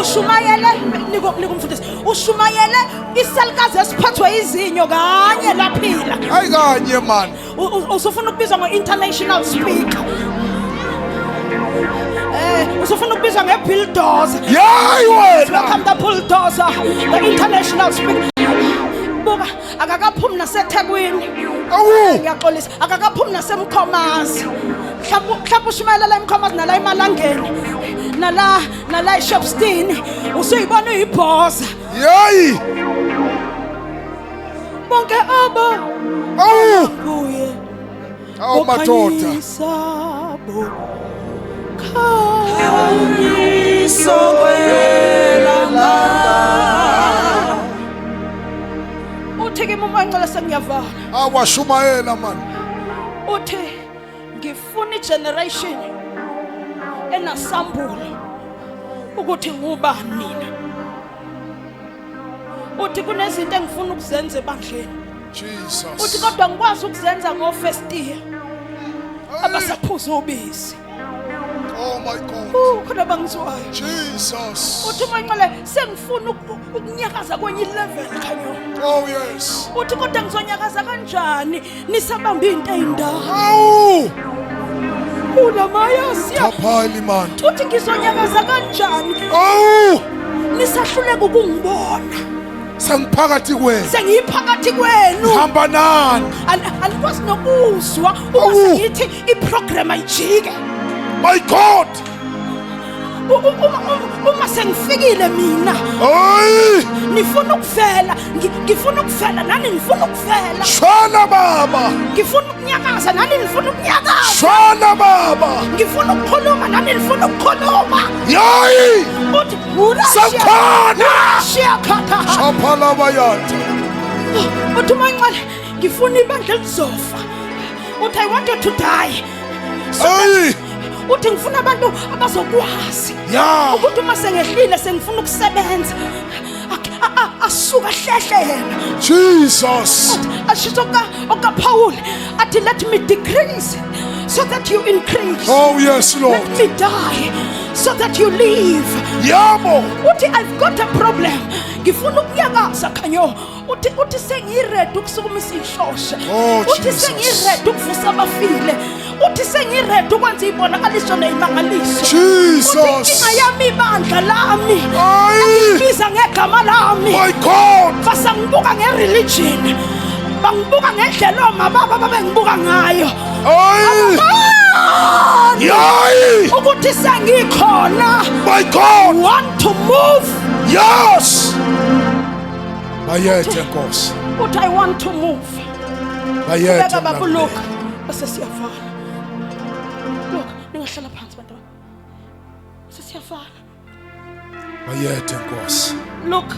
Speaker 1: Ushumayele nikumfundisi. Ushumayele iselikazi esiphethwe izinyo kanye laphila.
Speaker 2: Hayi kanye man.
Speaker 1: Usufuna ukubizwa ngo-international speaker. Usufuna ukubizwa ngebulldozer.
Speaker 2: Yeyi wena.
Speaker 1: Welcome the bulldozer, the international speaker. Buka akakaphumi naseThekwini.
Speaker 2: Awu.
Speaker 1: Ngiyaxolisa akakaphumi naseMkhomazi. Mhlawumbe ushumayela la eMkhomazi nala eMalangeni. Nala eShopstone usuyibona uyibhoza.
Speaker 2: Yeyi.
Speaker 1: Bonke abo.
Speaker 2: Awu.
Speaker 1: Kuye.
Speaker 2: Awu madoda.
Speaker 1: Uthi kimi uma ngicela sengiyavala.
Speaker 2: Awashumayela man.
Speaker 1: Uthi ngifuna igeneration enasambulo ukuthi ngubani mina. Uthi kunezinto engifuna ukuzenza ebandleni.
Speaker 2: Jesus.
Speaker 1: Uthi kodwa ngikwazi ukuzenza ngo-first year. Abasaphuza ubisi.
Speaker 2: Oh my God.
Speaker 1: Khona bangizwayo.
Speaker 2: Jesus.
Speaker 1: Uthi manje sengifuna ukunyakaza kwenye level khanyo.
Speaker 2: Oh yes.
Speaker 1: Uthi kodwa ngizonyakaza kanjani nisabamba into eyindawo.
Speaker 2: Awu.
Speaker 1: Ulamayasi.
Speaker 2: Kaphali man.
Speaker 1: Uthi ngizonyakaza kanjani
Speaker 2: Awu.
Speaker 1: nisahluleka ukungibona.
Speaker 2: Sengiphakathi kwenu.
Speaker 1: sengiphakathi kwenu
Speaker 2: Hamba nani.
Speaker 1: alikwazi nokuzwa uma
Speaker 2: Awu.
Speaker 1: sengithi iprogram ayijike
Speaker 2: My God.
Speaker 1: uma sengifikile mina
Speaker 2: Hey.
Speaker 1: nifuna ukuvela ngifuna ukuvela nani nifuna ukuvela
Speaker 2: Shona baba.
Speaker 1: ngifuna ukunyakaza nani nifuna ukunyakaza
Speaker 2: Shona baba.
Speaker 1: ngifuna ukukhuluma nani nifuna ukukhuluma
Speaker 2: Yayi.
Speaker 1: uthi urashiya
Speaker 2: Sakhona.
Speaker 1: khatha
Speaker 2: Chapala bayatha.
Speaker 1: uthi uManqele ngifuna ibandla lizofa uthi I want you to die
Speaker 2: Hey.
Speaker 1: uthi ngifuna abantu abazokwazi
Speaker 2: Yeah.
Speaker 1: ukuthi uma sengehlile sengifuna ukusebenza asuka hlehle yena
Speaker 2: Jesus.
Speaker 1: ashiso okaPaul athi let me decrease so that you increase
Speaker 2: Oh yes, Lord.
Speaker 1: let me die so that you live
Speaker 2: Yabo.
Speaker 1: uthi I've got a problem ngifuna ukunyakaza khanyo uthi sengiready ukusukumisa ishosha
Speaker 2: Oh,
Speaker 1: uthi
Speaker 2: Jesus.
Speaker 1: sengiready ukuvusa abafile uthi sengiready ukwenza ibonakaliso nezimangaliso
Speaker 2: Jesus.
Speaker 1: uthi inga yami ibandla lami
Speaker 2: Ay.
Speaker 1: biza ngegama lami
Speaker 2: My God.
Speaker 1: basangibuka ngereligion bangibuka ngendlela omababa babengibuka ngayo
Speaker 2: Ay. Yayi.
Speaker 1: ukuthi sengikhona
Speaker 2: My God.
Speaker 1: want to move
Speaker 2: Yes. Bayethe Nkosi.
Speaker 1: uthi I want to move
Speaker 2: Bayethe.
Speaker 1: beka baba
Speaker 2: mnandi.
Speaker 1: look bese siyavala look ningahlala phansi bantu sesiyavala
Speaker 2: Bayethe Nkosi.
Speaker 1: look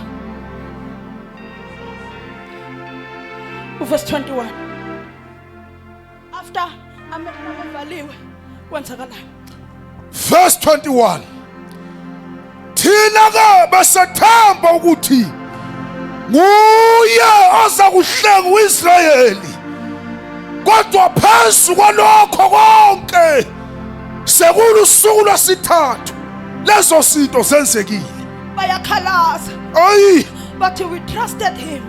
Speaker 1: verse 21 after amevaliwe kwenzakalayo
Speaker 2: Verse 21. Thina ke besethemba ukuthi nguye oza kuhlenga uIsrayeli. Kodwa phezu kwalokho konke sekulusuku lwesithathu lezo zinto zenzekile.
Speaker 1: bayakhalaza
Speaker 2: Ayi.
Speaker 1: but we trusted him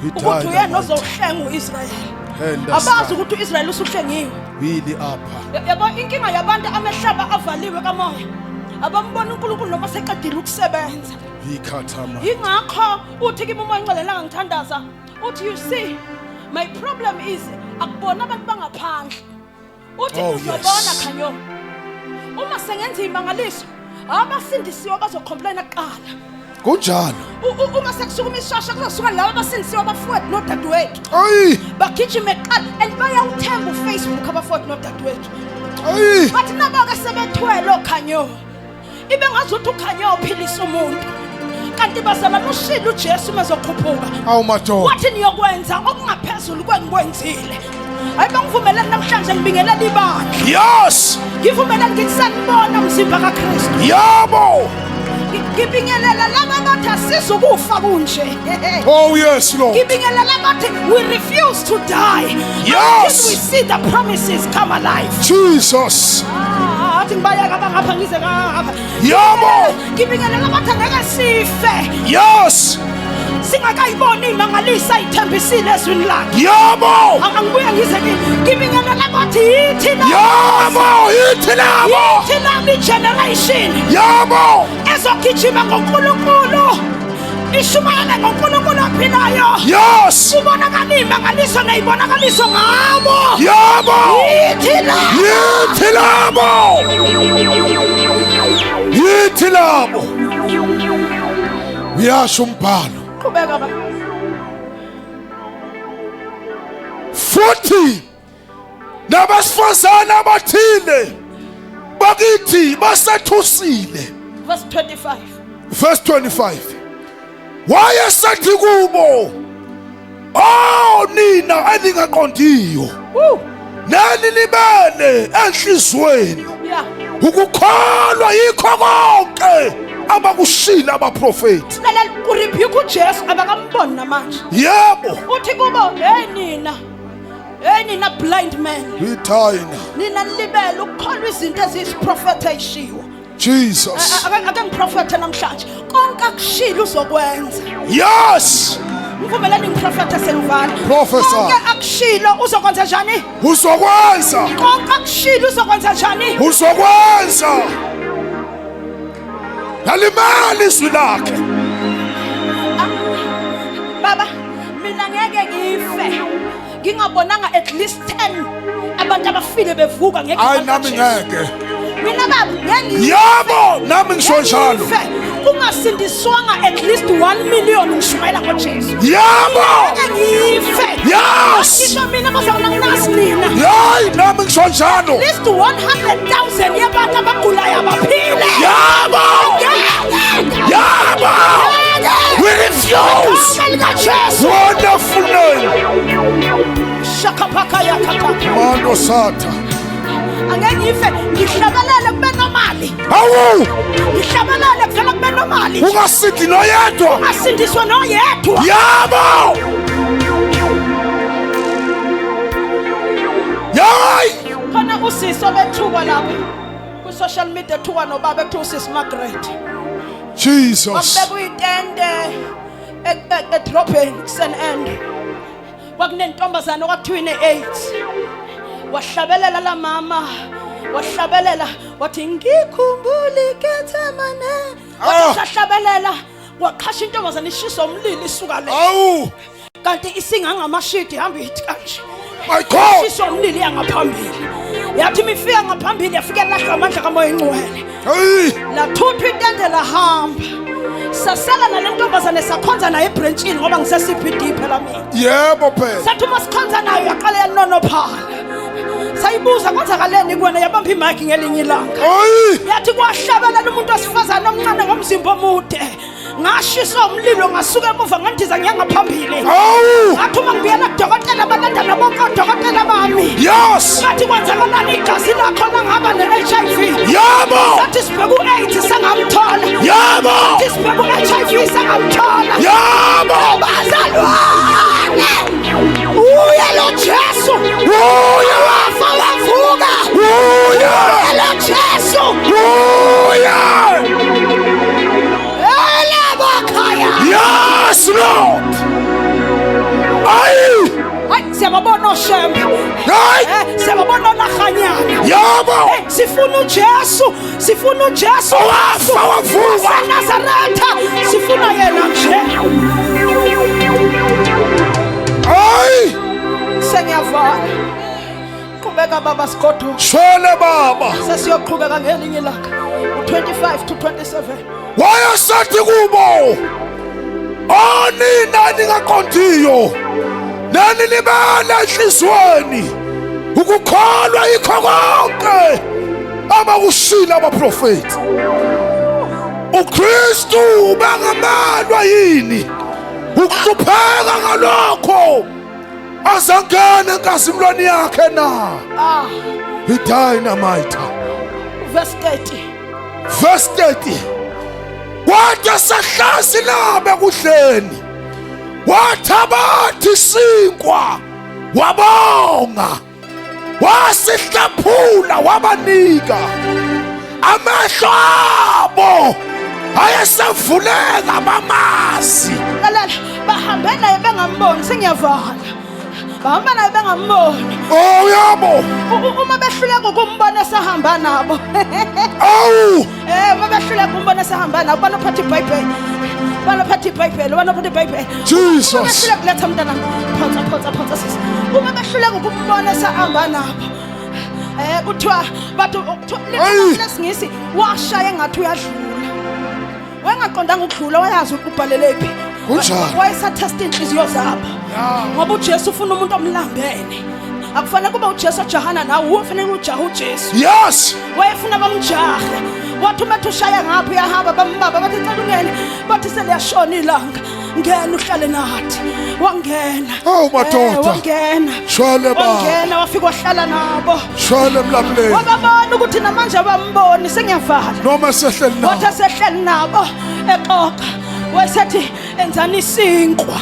Speaker 2: He
Speaker 1: ukuthi
Speaker 2: died
Speaker 1: uyena
Speaker 2: about
Speaker 1: ozohlenga uIsrayeli
Speaker 2: and
Speaker 1: abazi ukuthi uIsrayeli usuhlengiwe
Speaker 2: really apha.
Speaker 1: yabo inkinga yabantu amehlaba avaliwe kamoya abambona uNkulunkulu noma seqedile ukusebenza
Speaker 2: Ikhathama.
Speaker 1: ingakho uthi kimi uManqele la ngithandaza uthi you see my problem is akubona abantu bangaphandle uthi
Speaker 2: Oh,
Speaker 1: uzobona
Speaker 2: yes.
Speaker 1: khanyo uma sengenza imangaliso abasindisiwe bazocomplaina kuqala
Speaker 2: Kunjalo.
Speaker 1: uma sekusukuma ishasha kuzosuka labo abasindisiwe abafowethu nodadewethu
Speaker 2: Ayi.
Speaker 1: bagijime kuqala and bayawuthemba uFacebook abafowethu nodadewethu
Speaker 2: Ayi.
Speaker 1: bathi nabo-ke sebethwele okhanyo ibe ngazuthi ukhanyo uphilisa umuntu kanti bazama noshila uJesu mezokhuphuka
Speaker 2: Awu madoda.
Speaker 1: wathi niyokwenza okungaphezulu kwengikwenzile hayi bangivumelani namhlanje ngibingelela ibandla
Speaker 2: Yes.
Speaker 1: ngivumelani ngithi sanibona mzimba kaKristu
Speaker 2: Yabo.
Speaker 1: ngibingelela laba bathi asizukufa kunje
Speaker 2: Oh yes, Lord.
Speaker 1: ngibingelela bathi we refuse to die
Speaker 2: Yes.
Speaker 1: until we see the promises come alive
Speaker 2: Jesus.
Speaker 1: athi ngibayaka bangapha ngize ngapha
Speaker 2: Yabo.
Speaker 1: ngibingelela bathi angeke sife
Speaker 2: Yes.
Speaker 1: singakayiboni imangalisa ithembisile ezwini lakhe
Speaker 2: Yabo.
Speaker 1: angibuye ngize ngibingelela bathi yithi
Speaker 2: Yabo. Yithi labo.
Speaker 1: yithi lami generation
Speaker 2: Yabo.
Speaker 1: ezogijima ngoNkulunkulu ishumayele ngoNkulunkulu ophilayo
Speaker 2: Yes.
Speaker 1: ubonakala imangaliso neyibonakaliso ngabo
Speaker 2: Yabo.
Speaker 1: yithi la
Speaker 2: Yithi labo. Yithi labo. Uyasho umbhalo.
Speaker 1: qhubeka ba
Speaker 2: Futhi nabasifazana abathile bakithi basethusile.
Speaker 1: verse 25
Speaker 2: Verse 25. Wayesethi kubo, "Oh nina elingaqondiyo,
Speaker 1: woo
Speaker 2: nani libele enhlizweni,
Speaker 1: yeah
Speaker 2: ukukholwa yikho konke abakushila abaprofeti."
Speaker 1: lalela urebuke uJesu abakamboni namanje
Speaker 2: Yebo,
Speaker 1: uthi kubo hey nina blind man
Speaker 2: ithayina.
Speaker 1: nina libele ukukholwa izinto eziyisiprofetha eshiwo
Speaker 2: Jesus.
Speaker 1: ake ngiprofethe namhlanje konke akushila uzokwenza
Speaker 2: Yes.
Speaker 1: ngivumelani ngiprofethe sengivala
Speaker 2: Prophesy.
Speaker 1: konke akushilo uzokwenza njani
Speaker 2: Uzokwenza.
Speaker 1: konke akushilo uzokwenza njani
Speaker 2: Uzokwenza. Lalimali izwi lakhe.
Speaker 1: baba mina ngeke ngife ngingabonanga at least 10 abantu abafile bevuka ngeke
Speaker 2: Hayi nami ngeke.
Speaker 1: mina baba ngeke
Speaker 2: Yabo nami ngisho njalo.
Speaker 1: kungasindiswanga at least 1 million ngishumayela ngoJesu
Speaker 2: Yabo.
Speaker 1: ngeke ngife
Speaker 2: Yes.
Speaker 1: ngisho mina bazakuna nginasi nina
Speaker 2: Hayi nami ngisho njalo.
Speaker 1: at least 100,000 yabantu abagulayo abaphile
Speaker 2: Yabo. Yabo. We refuse. Wonderful name.
Speaker 1: Shakapaka yakapaka
Speaker 2: Mando Sata.
Speaker 1: angeke ngife ngihlabalele kube normali
Speaker 2: Awu.
Speaker 1: ngihlabalele kuvela kube normali
Speaker 2: Ungasithi noyedwa.
Speaker 1: asindiswa noyedwa
Speaker 2: Yabo. Yay.
Speaker 1: khona usiso bethuka lapho ku social media thuka nobaba ekuthiwa usisi Margaret
Speaker 2: Jesus.
Speaker 1: wabeka uyitende edrobheni kusenend kwakunentombazana okwakuthiwa ine-AIDS wahlabelela la mama wahlabelela wathi ngikhumbule Gethsemane wahlabelela waqhasha intombazana ishisa umlilo isuka le
Speaker 2: Awu.
Speaker 1: kanti isingangamashidi hamba ithi kanje
Speaker 2: My God.
Speaker 1: ishisa umlilo yangaphambili yathi mifika ngaphambili yafika lahla amandla kamoya ingcwele
Speaker 2: Hey.
Speaker 1: lathuthwa itende lahamba sasala nale ntombazane sakhonza naye ebranchini ngoba ngise-CBD phela mina
Speaker 2: Yebo phela.
Speaker 1: sathi uma sikhonza nayo yaqala yanonophala sayibuza kwenzakaleni kuwena yabamba imaki ngelinye ilanga
Speaker 2: Hey.
Speaker 1: yathi kwahlabelela umuntu wesifazane omncane ngomzimba omude ngashisa umlilo ngasuka emuva ngandiza ngiyangaphambili
Speaker 2: Awu.
Speaker 1: ngathi uma ngibuyela kudokotela balandana bonke odokotela bami
Speaker 2: Yes.
Speaker 1: ngathi kwenzakalani igazi lakho langaba ne-HIV
Speaker 2: Yabo.
Speaker 1: sathi sibheke u-AIDS sangamthola
Speaker 2: Yabo.
Speaker 1: sathi sibheke u-HIV sangamthola
Speaker 2: Yabo.
Speaker 1: bazalwane uye lo Jesu
Speaker 2: Uya.
Speaker 1: wafa wavuka
Speaker 2: Uya.
Speaker 1: uye lo Jesu
Speaker 2: Uya.
Speaker 1: elabakhaya
Speaker 2: Yes, Lord. Ayi.
Speaker 1: hayi siyababona oshembe
Speaker 2: Hayi.
Speaker 1: siyababona olahanyana
Speaker 2: Yabo.
Speaker 1: sifuna uJesu sifuna uJesu
Speaker 2: Wafa wavuka.
Speaker 1: waseNazaretha sifuna yena nje
Speaker 2: Ayi.
Speaker 1: sengiyavala qhubeka baba sigoduka
Speaker 2: Shwele baba.
Speaker 1: sesiyoqhubeka ngelinye ilanga u25 to 27
Speaker 2: Wayesathi kubo. Nina ningaqondiyo. Nani libala enhlizweni. Ukukholwa yikho konke abakushila abaprofeti. uKristu bangamalwa yini? Ukuhlupheka ngalokho azangena enkasimlweni yakhe na. Idynamite.
Speaker 1: verse 30
Speaker 2: Verse 30. Wathi sahlasi labe kudleni. Wathabathi sinkwa wabonga. Wasihlaphula wabanika. Amehlo abo ayesavuleka bamazi.
Speaker 1: lalela bahambe naye bengamboni sengiyavala bahamba naye bengamboni
Speaker 2: Oh yabo.
Speaker 1: uma behluleka ukumbona sahamba nabo
Speaker 2: Awu.
Speaker 1: uma behluleka ukumbona sahamba nabo banophatha iBhayibheli banophatha iBhayibheli banophatha iBhayibheli
Speaker 2: Jesus.
Speaker 1: behluleka letha mntana phonsa sisi uma behluleka ukumbona sahamba nabo kuthiwa bathu lesingisi washaya engathi uyadlula wengaqondanga ukudlula wayazi ukubhalelephi
Speaker 2: Kunjani?
Speaker 1: wayesathesta inhliziyo zabo ngoba uJesu ufuna umuntu omlambene akufanele kube uJesu ojahana nawe ufanele ujaha uJesu
Speaker 2: Yes.
Speaker 1: wayefuna bamjahe wathi uma ushaya ngaphi uyahamba bambaba bathi cela ungene bathi seliyashona ilanga ngena uhlale nathi wangena
Speaker 2: Oh madoda.
Speaker 1: wangena
Speaker 2: Shwele baba.
Speaker 1: wangena wafika wahlala nabo
Speaker 2: Shwele mlamleli.
Speaker 1: wababona ukuthi namanje abamboni sengiyavala
Speaker 2: Noma sehleli
Speaker 1: wathi
Speaker 2: na.
Speaker 1: sehleli nabo exoxa wayesethi enzani isinkwa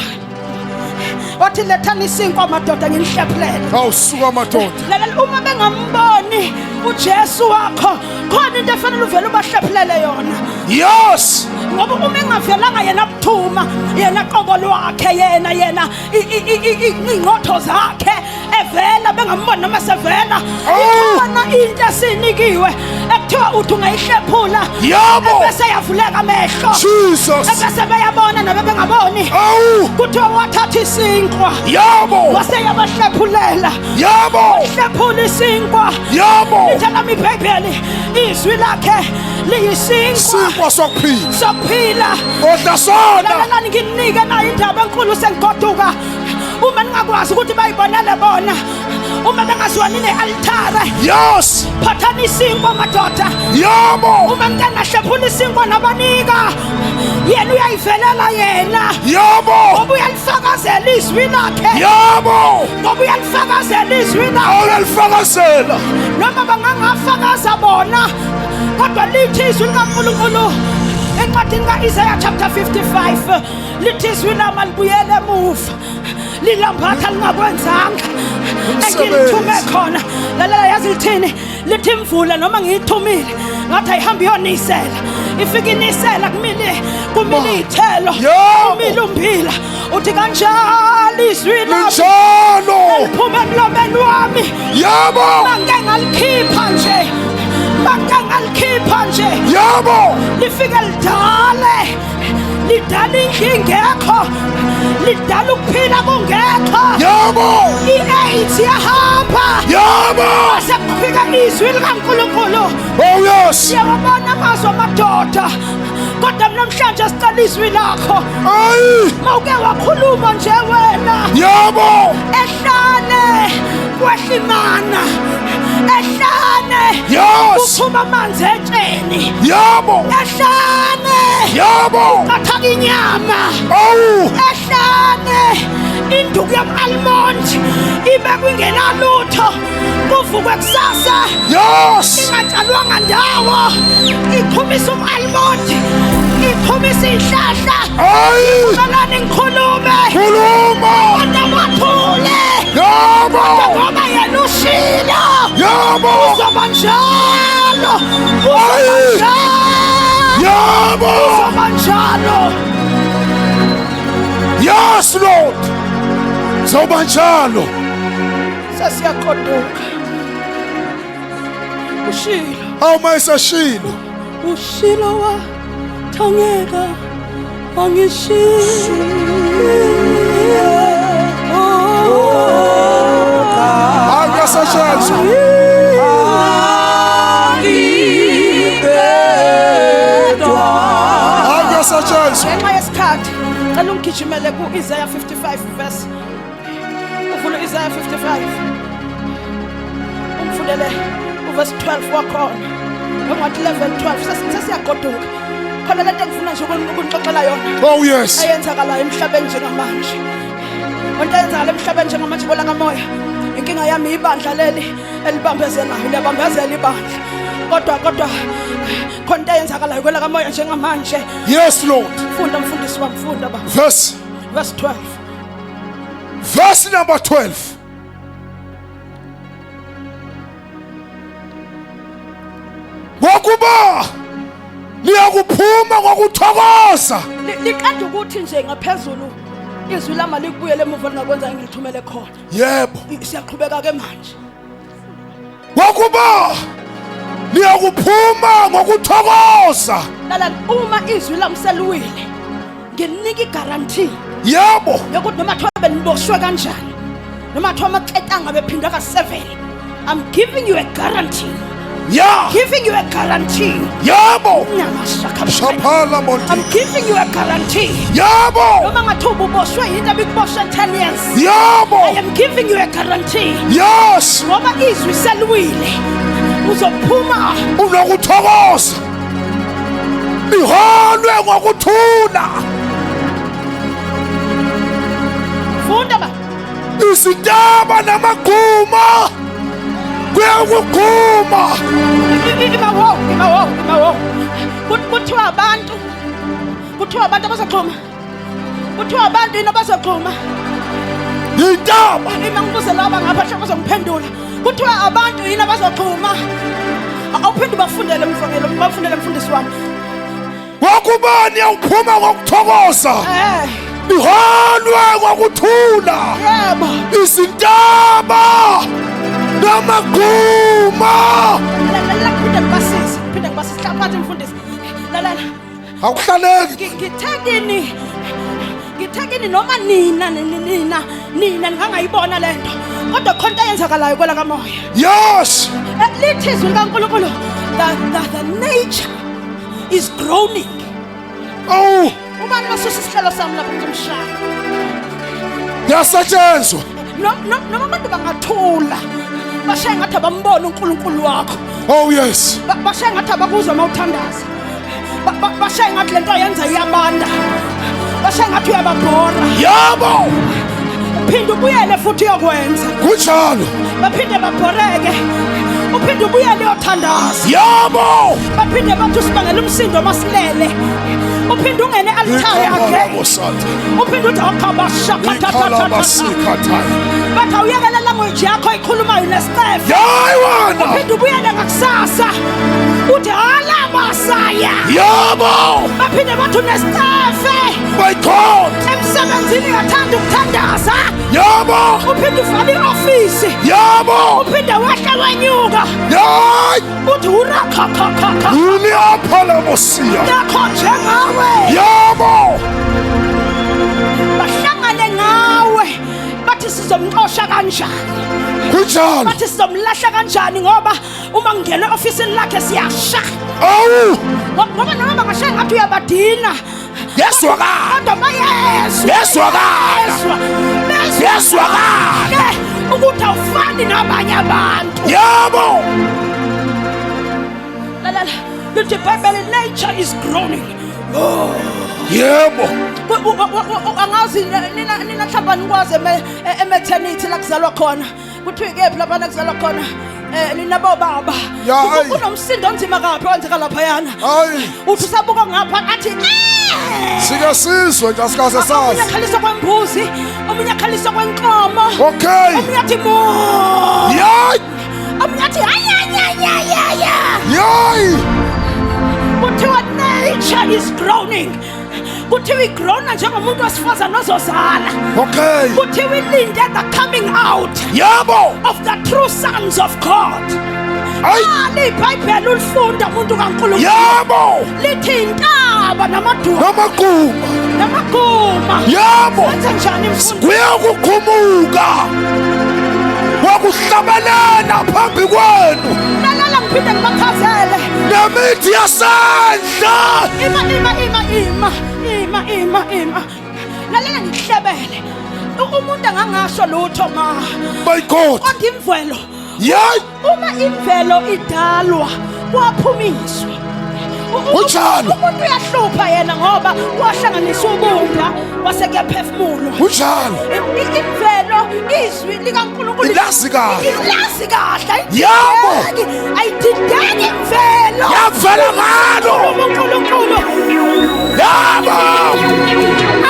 Speaker 1: wathi lethani isinkwa madoda ngilihlephulele
Speaker 2: Awusuka madoda.
Speaker 1: lalela uma bengamboni uJesu wakho khona into efanele uvele ubahlephulele yona
Speaker 2: Yes.
Speaker 1: ngoba uma engavelanga yena buthuma yena qobo lwakhe yena ingqotho zakhe evela bengamboni noma sevela ikhona into esinikiwe kuthiwa uthi ungayihlephula
Speaker 2: Yabo.
Speaker 1: ebese yavuleka amehlo
Speaker 2: Jesus.
Speaker 1: ebese beyabona nabebengaboni.
Speaker 2: Awu.
Speaker 1: Kuthiwa wathatha isinkwa
Speaker 2: Yabo.
Speaker 1: waseyabahlephulela.
Speaker 2: Yabo.
Speaker 1: Hlephula isinkwa.
Speaker 2: Yabo.
Speaker 1: Litshela iBhayibheli izwi lakhe liyisinkwa
Speaker 2: Sinkwa sokuphila.
Speaker 1: sokuphila.
Speaker 2: Odla sona.
Speaker 1: Lalelani nginike nayo indaba enkulu sengigoduka. Uma ningakwazi ukuthi bayibonele bona, uma bengaziwani ne-altare,
Speaker 2: Yes.
Speaker 1: phathani isinkwa madoda.
Speaker 2: Yabo.
Speaker 1: Uma ningahlephula isinkwa nabanika, yena uyayivelela yena.
Speaker 2: Yabo.
Speaker 1: Ngoba uyalifakazela izwi lakhe.
Speaker 2: Yabo.
Speaker 1: Ngoba uyalifakazela izwi lakhe.
Speaker 2: Awuyalifakazela.
Speaker 1: Noma bangangafakaza bona, kodwa lithi izwi likaNkulunkulu encwadini ka-Isaiah chapter 55 lithi izwi lami alibuyele emuva lilambatha lingakwenzanga engilithume khona. Lalela yazi lithini? Lithi imvula noma ngiyithumile ngathi ayihambe iyonisela, ifike inisela kumile iy'thelo, kumile ummbila. Uthi kanjalo izwi lami
Speaker 2: Linjalo.
Speaker 1: liphume emlomeni wami.
Speaker 2: Yabo.
Speaker 1: Mangeke ngalikhipha nje, mangeke ngalikhipha nje,
Speaker 2: Yabo.
Speaker 1: lifike lidala indlu ingekho, lidala ukuphila kungekho.
Speaker 2: Yabo.
Speaker 1: I-AIDS yahamba
Speaker 2: Yabo.
Speaker 1: sekufika izwi likaNkulunkulu.
Speaker 2: Oh yes.
Speaker 1: Siyawabona amazwi amadoda, kodwa namhlanje sicela izwi lakho.
Speaker 2: Ayi.
Speaker 1: Mawuke wakhuluma nje wena
Speaker 2: Yabo.
Speaker 1: ehlane kwehlimana, ehlane
Speaker 2: Yes.
Speaker 1: uphuma amanzi etsheni,
Speaker 2: Yabo.
Speaker 1: ehlane
Speaker 2: Yabo.
Speaker 1: qathaka inyama,
Speaker 2: Awu.
Speaker 1: ehlane induku yam-almond ibekwe ingenalutho, kuvukwe kusasa
Speaker 2: Yes.
Speaker 1: ingatshalwanga ndawo, iqhumisa um-almond, iqhumisa iy'hlahla.
Speaker 2: Ayi.
Speaker 1: Qalani ngikhulume
Speaker 2: Khuluma.
Speaker 1: kodwa bathule,
Speaker 2: Yabo.
Speaker 1: ngoba yena ushilo
Speaker 2: Yabo.
Speaker 1: uzoba njalo,
Speaker 2: Ayi.
Speaker 1: uzoba njalo,
Speaker 2: Yabo.
Speaker 1: uzoba njalo.
Speaker 2: Yes Lord. Zoba njalo.
Speaker 1: Sesiyagoduka ushilo,
Speaker 2: Awumayisashilo.
Speaker 1: ushilo wathangeka
Speaker 2: Akuyasetshenzwa. Akuyasetshenzwa.
Speaker 1: ngenxa yesikhathi cela ungigijimele ku-Isaiah 55 verse. Uvule Isaiah 55 ungifundele uverse 12 wakhona ongathi level 12. Sesiyagoduka khona lento engifuna nje ukunixoxela yona
Speaker 2: Oh yes.
Speaker 1: ayenzakalayo emhlabeni njengamanje. Onto ayenzakala emhlabeni njengamanje bola kamoya. Inkinga yami ibandla leli elibambezelayo, liyabambezela ibandla, kodwa khona into ayenzakalayo kwela kamoya njengamanje.
Speaker 2: Yes Lord.
Speaker 1: Funda mfundisi wami, funda baba.
Speaker 2: Verse
Speaker 1: 12.
Speaker 2: Verse number 12. Ngokuba liyakuphuma ngokuthokoza.
Speaker 1: Liqeda ukuthi nje ngaphezulu izwi lami likubuyele emuva lingakwenza ngilithumele khona.
Speaker 2: Yebo.
Speaker 1: Siyaqhubeka ke manje.
Speaker 2: Ngokuba liyakuphuma ngokuthokoza.
Speaker 1: Lala uma izwi lami seluwile nginika igaranti
Speaker 2: Yebo.
Speaker 1: yokuthi noma kuthiwa beniboshwe kanjani, noma kuthiwa amaketanga bephinda ka7, I'm giving you a guarantee.
Speaker 2: Yeah.
Speaker 1: Giving you a guarantee.
Speaker 2: Yebo.
Speaker 1: Nyamasaka.
Speaker 2: Shaphala monti.
Speaker 1: I'm giving you a guarantee.
Speaker 2: Yebo.
Speaker 1: Noma ngathuba uboshwe yinto ebikuboshwe 10 years. I
Speaker 2: Yebo.
Speaker 1: am giving you a guarantee.
Speaker 2: Yes.
Speaker 1: Ngoba izwi seluwile uzophuma
Speaker 2: Unokuthokoza. Iholwe ngokuthula.
Speaker 1: funda ba
Speaker 2: Izintaba namaguma kuyakuguma.
Speaker 1: imawo kuthiwa abantu abazogxuma, kuthiwa abantu yini abazogxuma.
Speaker 2: Intaba.
Speaker 1: Ima ngibuze laba ngapha hle bazongiphendula. Kuthiwa abantu yini abazogxuma. Awuphinde bafundele mfokelo, bafundele mfundisi wami.
Speaker 2: Wakubani awuphuma ngokuthokoza. Iholwe ngokuthula.
Speaker 1: Yebo.
Speaker 2: Izintaba namaguma.
Speaker 1: Lalela kude basize.
Speaker 2: Awuhlaleki.
Speaker 1: Ngithekini noma nina ningangayibona lento. Kodwa khona into eyenzakalayo kwela kamoya.
Speaker 2: Yes.
Speaker 1: Lithi izwi likaNkulunkulu, the nature is groaning.
Speaker 2: Oh,
Speaker 1: Ubani basusa isihlalo sami lapha ngizomshaya.
Speaker 2: yasetshenzwa.
Speaker 1: Noma abantu bangathula. Bashaye ngathi abambona uNkulunkulu wakho.
Speaker 2: Oh yes.
Speaker 1: Bashaye ngathi abakuzwa mawuthandaza. Bashaye ngathi lento yenza iyabanda. Bashaye ngathi uyababhora.
Speaker 2: Yabo.
Speaker 1: Uphinde ubuyele futhi uyokwenza.
Speaker 2: Kunjalo.
Speaker 1: Baphinde babhoreke. Uphinde ubuyele uyothandaza.
Speaker 2: Yabo.
Speaker 1: Baphinde bathi usibangela umsindo masilele. Uphinde ungene altare again. Uphinde uthi
Speaker 2: Ikhala basikhatha.
Speaker 1: bathi awuyekela language yakho ikhulumayo neStefa.
Speaker 2: Yayiwana.
Speaker 1: Uphinde ubuyele ngakusasa. Uthi hala masaya.
Speaker 2: Yabo.
Speaker 1: Baphinde bathi uneStefa.
Speaker 2: My God.
Speaker 1: Emsebenzini uyathanda ukuthandaza.
Speaker 2: Yabo.
Speaker 1: Uphinde uvale iofisi.
Speaker 2: Yabo.
Speaker 1: Uphinde wehle wenyuka.
Speaker 2: Yayi.
Speaker 1: Uthi urakhakhakha.
Speaker 2: Uni aphala mosiya.
Speaker 1: Yakho njengawe.
Speaker 2: Yabo.
Speaker 1: Bahlangane ngawe. Bathi sizomxosha kanjani?
Speaker 2: Kunjalo.
Speaker 1: Bathi sizomlahla kanjani ngoba uma ngena ofisini lakhe siyasha.
Speaker 2: Awu.
Speaker 1: Ngoba noma bangashaya ngathi uyabadina.
Speaker 2: Yeswakala.
Speaker 1: Kodwa bayezwa.
Speaker 2: Yeswakala. Yeswakala.
Speaker 1: Ukuthi awufani nabanye abantu.
Speaker 2: Yabo.
Speaker 1: La. Lithi iBhayibheli, nature is groaning.
Speaker 2: Yebo.
Speaker 1: Angazi nina mhlawumbe nikwazi ematernity la kuzalwa khona. Kuthiwa ikephi lapha kuzalwa khona? Ninabo baba. Kunomsindo onzima kaphi wenzeka lapha yana.
Speaker 2: Hayi.
Speaker 1: Uthi usabuka ngapha athi
Speaker 2: Sike sizwe nje asikaze sazi.
Speaker 1: omunye akhalisa kwembuzi, omunye akhalisa kwenkomo.
Speaker 2: Okay.
Speaker 1: Omunye athi mo.
Speaker 2: Yayi.
Speaker 1: Omunye athi ayayayayaya.
Speaker 2: Yayi.
Speaker 1: Kuthiwa nature is groaning. Kuthiwa igrona njengomuntu wesifazane ozozala.
Speaker 2: Okay.
Speaker 1: Kuthiwa ilinde the coming out
Speaker 2: Yabo.
Speaker 1: of the true sons of God. IBhayibheli ulifunda umuntu kaNkulunkulu.
Speaker 2: Yabo.
Speaker 1: Lithi intaba namaduma. Namaguma.
Speaker 2: Yabo.
Speaker 1: Senze njani mfundi?
Speaker 2: Kuyakukhumuka. Wakuhlabelela phambi kwenu.
Speaker 1: Lalela ngiphinde ngibakhazele.
Speaker 2: Nemithi yasandla.
Speaker 1: Ima. Lalela ngihlebele. Umuntu angangasho lutho ma.
Speaker 2: My God.
Speaker 1: Kodwa imvelo.
Speaker 2: Yayi.
Speaker 1: Uma imvelo idalwa, kwaphumiswa.
Speaker 2: Kunjalo.
Speaker 1: Umuntu uyahlupha yena ngoba wahlanganisa ubumba wasekuyaphefumulwa.
Speaker 2: Kunjalo.
Speaker 1: Imvelo izwi likaNkulunkulu
Speaker 2: Ilazi kahle.
Speaker 1: ilazi kahle.
Speaker 2: Yabo.
Speaker 1: Ayidideki imvelo.
Speaker 2: Yavela ngalo.
Speaker 1: uNkulunkulu.
Speaker 2: Yabo.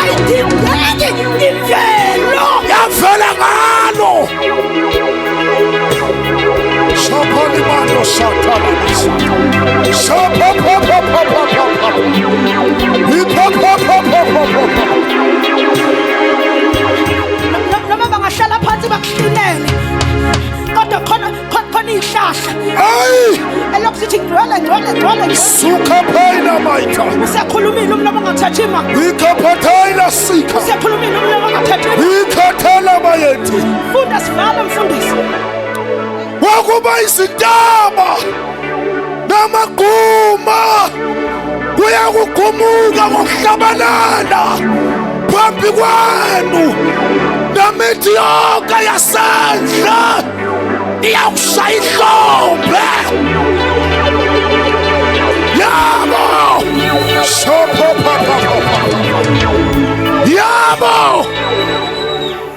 Speaker 1: Ayidideki imvelo.
Speaker 2: Yavela ngalo. Shapali mando shatala. Shapa pa pa pa pa pa.
Speaker 1: Noma bangahlala phansi bakuhlinele. Kodwa khona ihlahla.
Speaker 2: Ay!
Speaker 1: Elokusithi ngcwele.
Speaker 2: Suka phayina maitha.
Speaker 1: Usekhulumile umlomo ongathathi ima.
Speaker 2: Ikaphathaina sika.
Speaker 1: Usekhulumile umlomo ongathathi ima.
Speaker 2: Ikhathala bayethi.
Speaker 1: Funda sivala mfundisi.
Speaker 2: Wakuba izintaba namaguma kuyakukhumuka ngokuhlabalala phambi kwenu namithi yonke yasandla iyakushaya ihlombe. Yabo. Yabo.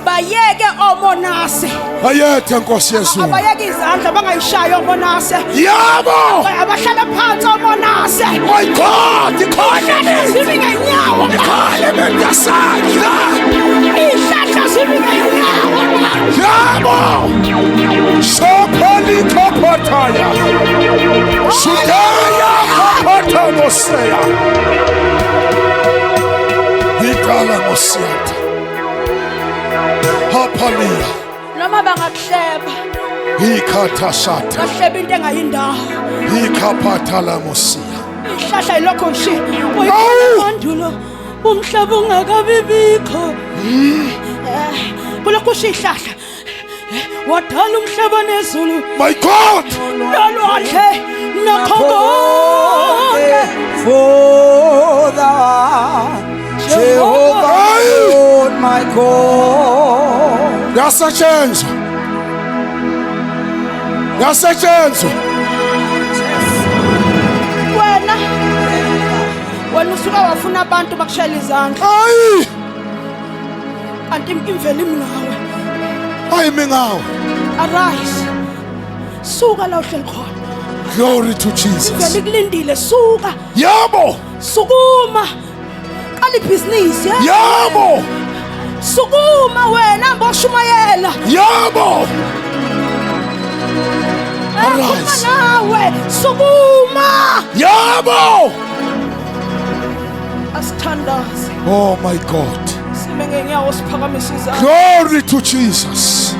Speaker 1: Bayeke omonase.
Speaker 2: Ayethe Nkosi Yesu.
Speaker 1: Abayeke izandla bangayishayi omonase.
Speaker 2: Yabo.
Speaker 1: Abahlala phansi omonase.
Speaker 2: My God, ikhona
Speaker 1: Zibi ngenyawo.
Speaker 2: ikhona bendasandla.
Speaker 1: Ihlahla zibi ngenyawo.
Speaker 2: Yabo. Shapali kapataya. Shudaya kapata moseya. Ikala mosiyata. Hapalia.
Speaker 1: Noma bangakuhleba.
Speaker 2: Ikata shata.
Speaker 1: Bahleba into engayindawo.
Speaker 2: Ikapata la mosiya.
Speaker 1: Ihlahla ilokho nje. Uyikhona mandulo. Umhlaba ungakabibikho. Kulokho ihlahla. Wadala umhlaba nezulu.
Speaker 2: My God.
Speaker 1: Nolwandle nakho konke.
Speaker 3: For thou Jehovah Lord my God.
Speaker 2: Yasetshenzwa. Yasetshenzwa.
Speaker 1: Wena usuka wafuna abantu bakushayela izandla.
Speaker 2: Hayi.
Speaker 1: Kanti imvelo imnawe.
Speaker 2: Hayi mingawe.
Speaker 1: Arise. Suka la uhleli khona.
Speaker 2: Glory to Jesus.
Speaker 1: Imvelo ikulindile, suka.
Speaker 2: Yabo.
Speaker 1: Sukuma. Qala ibhizinisi,
Speaker 2: Yabo.
Speaker 1: Sukuma wena mboshumayela.
Speaker 2: Yabo.
Speaker 1: Arise. Nawe sukuma.
Speaker 2: Yabo.
Speaker 1: Asithandaze.
Speaker 2: Oh my God.
Speaker 1: Sime ngenyawo siphakamisa izandla.
Speaker 2: Glory to Jesus.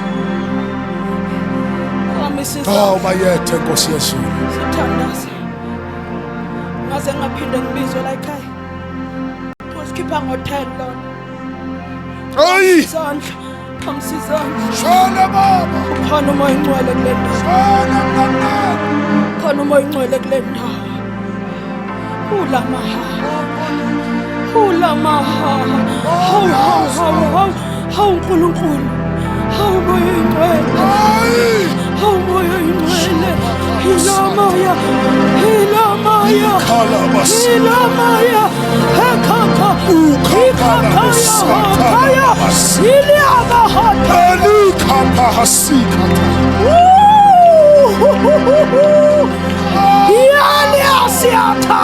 Speaker 1: Phakamisa
Speaker 2: Oh
Speaker 1: izandla.
Speaker 2: mayethe Nkosi Yesu.
Speaker 1: Sithandaze. Ngaze ngaphinde ngibizwe la ekhaya. Usikhipha ngo-10 lona.
Speaker 2: Hayi.
Speaker 1: Izandla. Phakamisa izandla.
Speaker 2: Shona baba.
Speaker 1: Khona umoya ingcwele kule ndawo.
Speaker 2: Shona mama.
Speaker 1: Khona umoya ingcwele kule ndawo. Ulamaha. Ulamaha. Hawu nkulunkulu. Hawu moya ingcwele.
Speaker 2: Hayi.
Speaker 1: Hawu moya ingcwele. Hilamaya. Hilamaya.
Speaker 2: Kalabas.
Speaker 1: Hilamaya. Hekaka.
Speaker 2: Ukakalabas.
Speaker 1: Hikakaya. Iliabahata.
Speaker 2: Elikapahasika.
Speaker 1: Yani asiata.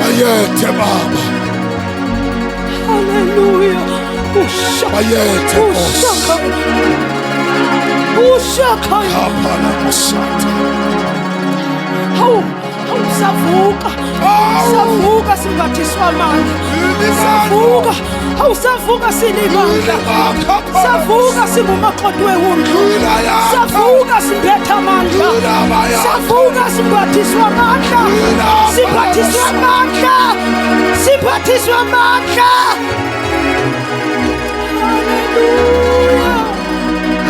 Speaker 2: Mayethe baba.
Speaker 1: Hallelujah.
Speaker 2: Mayethe Nkosi.
Speaker 1: Ushaka.
Speaker 2: Kapala mosata.
Speaker 1: Hawu savuka. Savuka simbathiswa amandla. Savuka. Hawu savuka sinibandla. Savuka sibumakhodo wewundlu. Savuka simbetha amandla. Savuka simbathiswa amandla. Simbathiswa amandla. Simbathiswa amandla.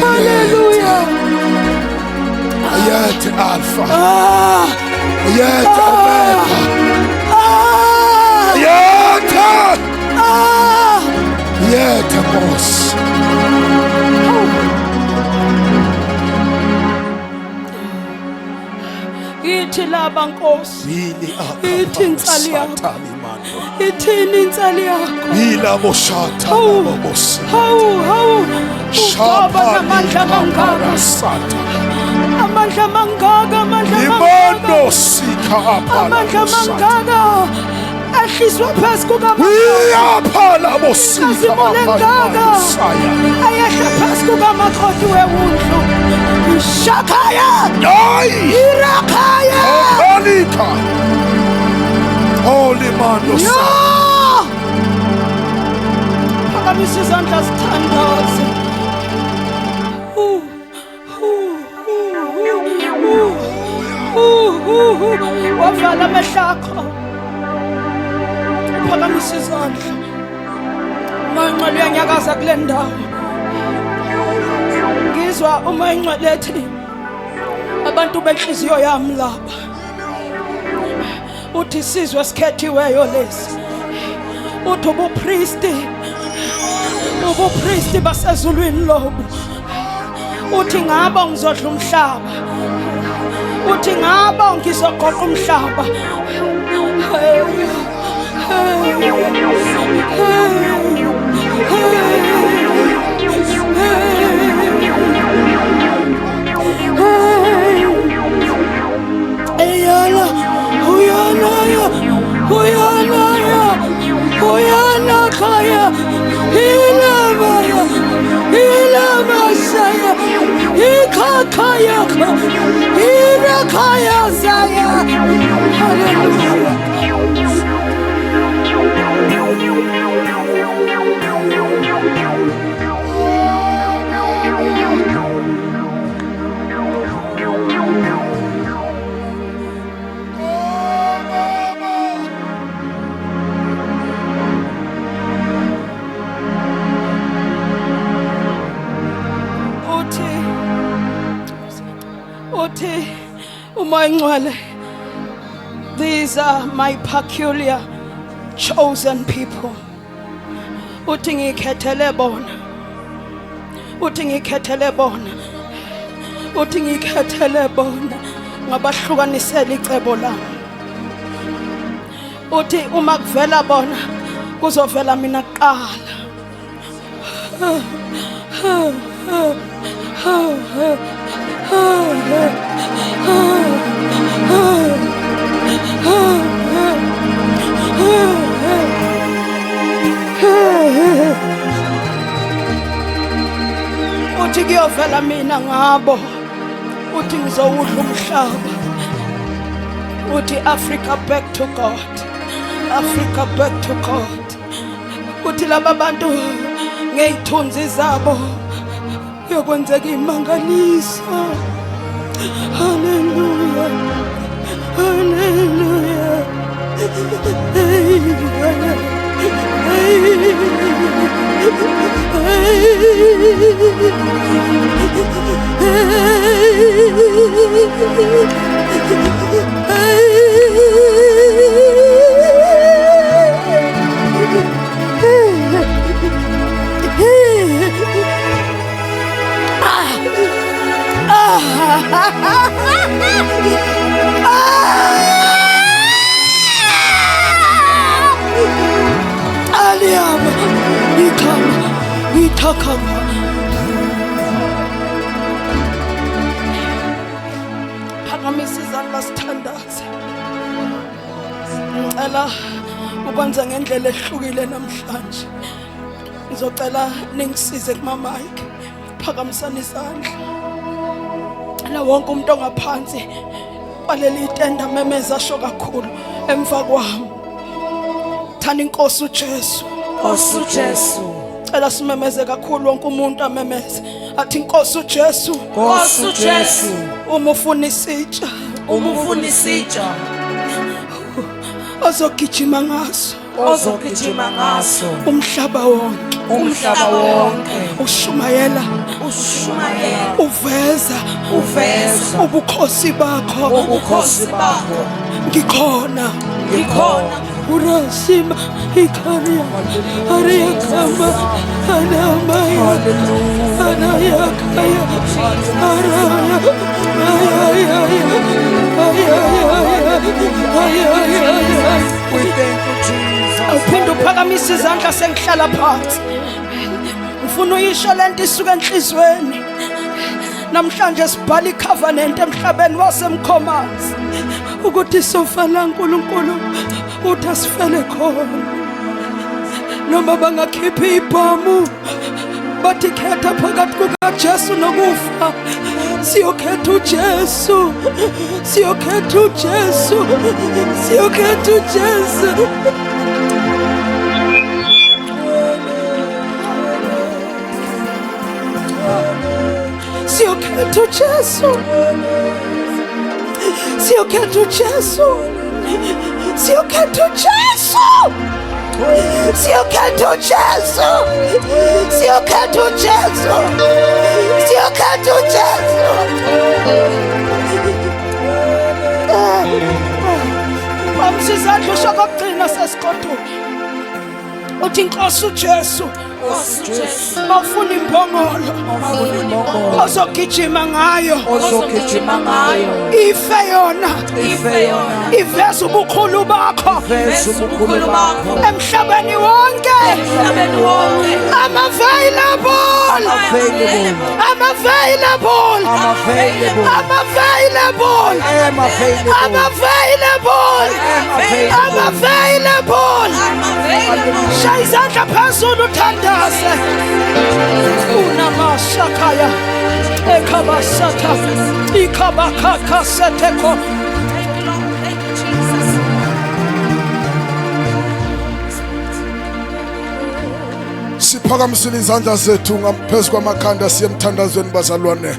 Speaker 1: Hallelujah.
Speaker 2: Mayethe Alpha.
Speaker 1: Ah.
Speaker 2: Mayethe Omega. Mayethe. Mayethe Nkosi.
Speaker 1: Ithi laba Nkosi.
Speaker 2: Yini
Speaker 1: Ithi insali yakho.
Speaker 2: Satani mando.
Speaker 1: Ithini insali yakho.
Speaker 2: Yila boshata
Speaker 1: Hawu.
Speaker 2: bobosi.
Speaker 1: Hawu. Ugaba namandla mangaka.
Speaker 2: Sata.
Speaker 1: Amandla mangaka. Amandla
Speaker 2: Imondo sika apala.
Speaker 1: Amandla mangaka. Ehliswa phezu kukamandla.
Speaker 2: Iyaphala bosika
Speaker 1: Kazimole ngaka. Ayehla phezu kukamakhosi wewundlu. Shakaya.
Speaker 2: Hayi.
Speaker 1: Irakaya.
Speaker 2: Apalika. Holy mando
Speaker 1: Yo!
Speaker 2: sata.
Speaker 1: Phakamisa izandla sithandaze. Wavala amehlo akho. Phakamisa izandla. Umoya ingcwele uyanyakaza kule ndawo. Ngizwa umoya ingcwele ethi abantu benhliziyo yami lapha. Uthi sizwe esikhethiweyo lesi. Uthi ubupristi basezulwini lobu. Uthi ngaba ngizodla umhlaba. Uthi ngaba ngizoqoqa umhlaba. Eyala, uyanaya, uyanaya, uyanakaya, ilamaya, Ilamasaya, Ikakayaka, Irakaya Zaya. Hallelujah. These are my peculiar chosen people. Uthi ngikhethele bona. Uthi ngikhethele bona. Uthi ngikhethele bona. Ngabahlukanisela icebo lami. Uthi uma kuvela bona kuzovela mina kuqala. Uthi kuyovela mina ngabo. Uthi ngizowudla umhlaba. Uthi Africa back to God. Africa back to God. Uthi laba bantu ngeyithunzi zabo yokwenzeka imangaliso. Hallelujah. Hallelujah. Aliama, itakama. Phakamisa izandla sithandaze. Ngicela ukwenza ngendlela ehlukile namhlanje. Ngizocela ningisize kuma mic. Phakamisani izandla. La wonke umuntu ongaphansi baleli tenda memeza sho kakhulu emva kwami. Thana inkosi uJesu.
Speaker 3: Nkosi uJesu.
Speaker 1: Cela simemeze kakhulu wonke umuntu amemeze. Athi inkosi uJesu.
Speaker 3: Nkosi uJesu.
Speaker 1: Uma ufuna isitsha.
Speaker 3: Uma ufuna isitsha.
Speaker 1: Ozogijima ngaso.
Speaker 3: Ozogijima ngaso.
Speaker 1: Umhlaba wonke.
Speaker 3: Umhlaba wonke.
Speaker 1: Ushumayela.
Speaker 3: Ushumayela.
Speaker 1: Uveza.
Speaker 3: Uveza.
Speaker 1: Ubukhosi bakho.
Speaker 3: Ubukhosi bakho.
Speaker 1: Ngikhona.
Speaker 3: Ngikhona.
Speaker 1: Urasima ikaria. Aria kama. Anamaya. Anaya kaya. Araya.
Speaker 3: We thank you, Jesus.
Speaker 1: Awuphinde uphakamisa izandla sengihlala phansi. Ngifuna uyisho lento isuka enhlizweni. Namhlanje sibhala icovenant emhlabeni wasemkhomazi ukuthi sofana uNkulunkulu uthi asifele khona. Noma bangakhiphi ibhamu bathi khetha phakathi kukaJesu nokufa. Siyokhetha uJesu. Siyokhetha uJesu. Siyokhetha uJesu. Siyokhetha uJesu. Siyokhetha uJesu. Siyokhetha uJesu. Siyokhetha uJesu. Siyokhetha uJesu. Siyokhetha uJesu. Bamsizandla usho kokugcina sesiqoduka. Uthi inkosi uJesu. Bafuna imbongolo ozogijima ngayo. Ife yona iveza ubukhulu bakho emhlabeni wonke. I'm available. I'm available. I'm available. I'm available. I'm available. Shaya izandla phezulu uthandaze. Ekabashaya. Ekabashata. Ikabakakaseteko.
Speaker 4: Thank you, Lord. Thank you, Jesus.
Speaker 2: Siphakamisile izandla zethu ngaphezu kwamakhanda siyemthandazweni bazalwane.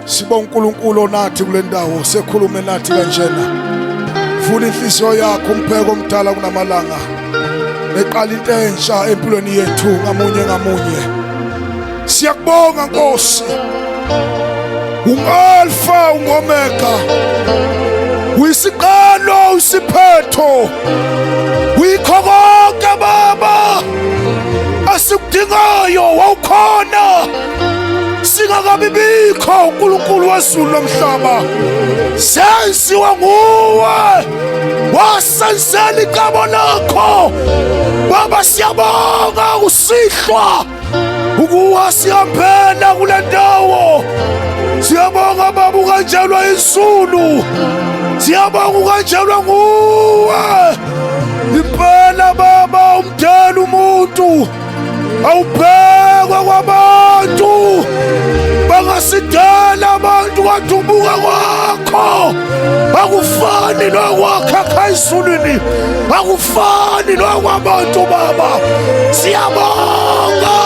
Speaker 2: Sibonga uNkulunkulu onathi kule ndawo sekhulume nathi kanjena. Vula inhliziyo yakho umpheko omdala kunamalanga. Eqala into entsha empilweni yethu ngamunye ngamunye. Siyakubonga Nkosi. Ungalfa ungomega. Uyisiqalo usiphetho. Uyikho konke Baba. Asikudingayo wawukhona. Singakabibikho uNkulunkulu wezulu nomhlaba. Senziwa nguwe. Wasenzela igama lakho. Baba siyabonga usihlwa. Ukuwa siyambela kule ndawo. Siyabonga Baba ukanjelwa izulu. Siyabonga ukanjelwa nguwe. Impela Baba umdela umuntu. Awubhekwa kwabantu. Bangasidala abantu kwadubuka kwakho. Akufani nokwakha ezulwini. Akufani nokwabantu Baba. Siyabonga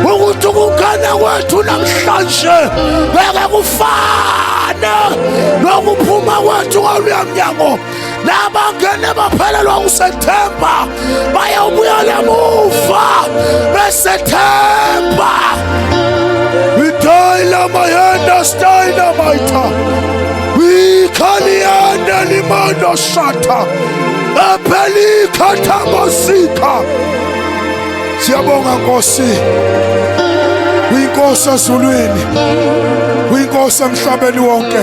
Speaker 2: ukuthi ukungena kwethu namhlanje ngeke kufane nokuphuma kwethu kwaluya mnyango. Nabangene baphelelwa usethemba bayawubuyela emuva besethemba. Idayila mayenda stayila mayitha. Wikhalianda limando shata. Epelika tambasika. Siyabonga Nkosi. Uyinkosi ezulwini. Uyinkosi emhlabeni wonke.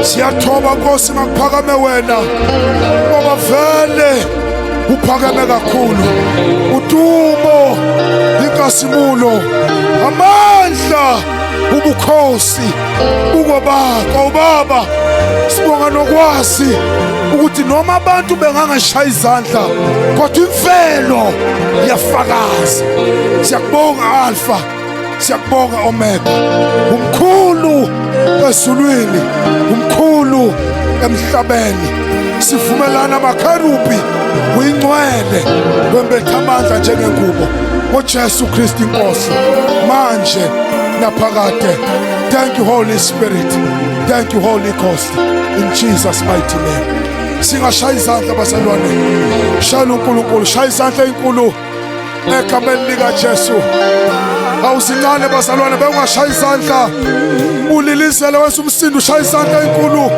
Speaker 2: Siyathoba Nkosi ngakuphakame wena. Ngoba vele uphakame kakhulu. Udumo, inkasimulo, amandla, ubukhosi bukobakho Baba. Sibonga nokwazi ukuthi noma abantu bengangashaya izandla kodwa imvelo iyafakaza. Siyakubonga Alpha, siyakubonga Omega. Umkhulu ezulwini, umkhulu emhlabeni. Sivumelana amakherubi uyingcwele wembetha amandla njengengubo ngoJesu Kristu inkosi manje naphakade. Thank you Holy Spirit. Thank you Holy Ghost. In Jesus mighty name. Singashaya izandla bazalwane. Shaya uNkulunkulu, shaya izandla ezinkulu egameni lika Jesu. Awusincane bazalwane bengashaya izandla. Ulilizele wethu umsindo ushaya izandla ezinkulu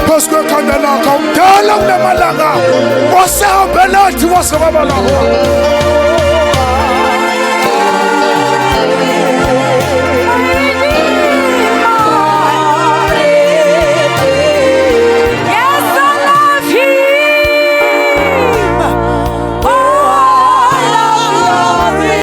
Speaker 2: phezu kwekhanda lakho. Umdala kunamalanga osehambe nathi kwasebabalanga.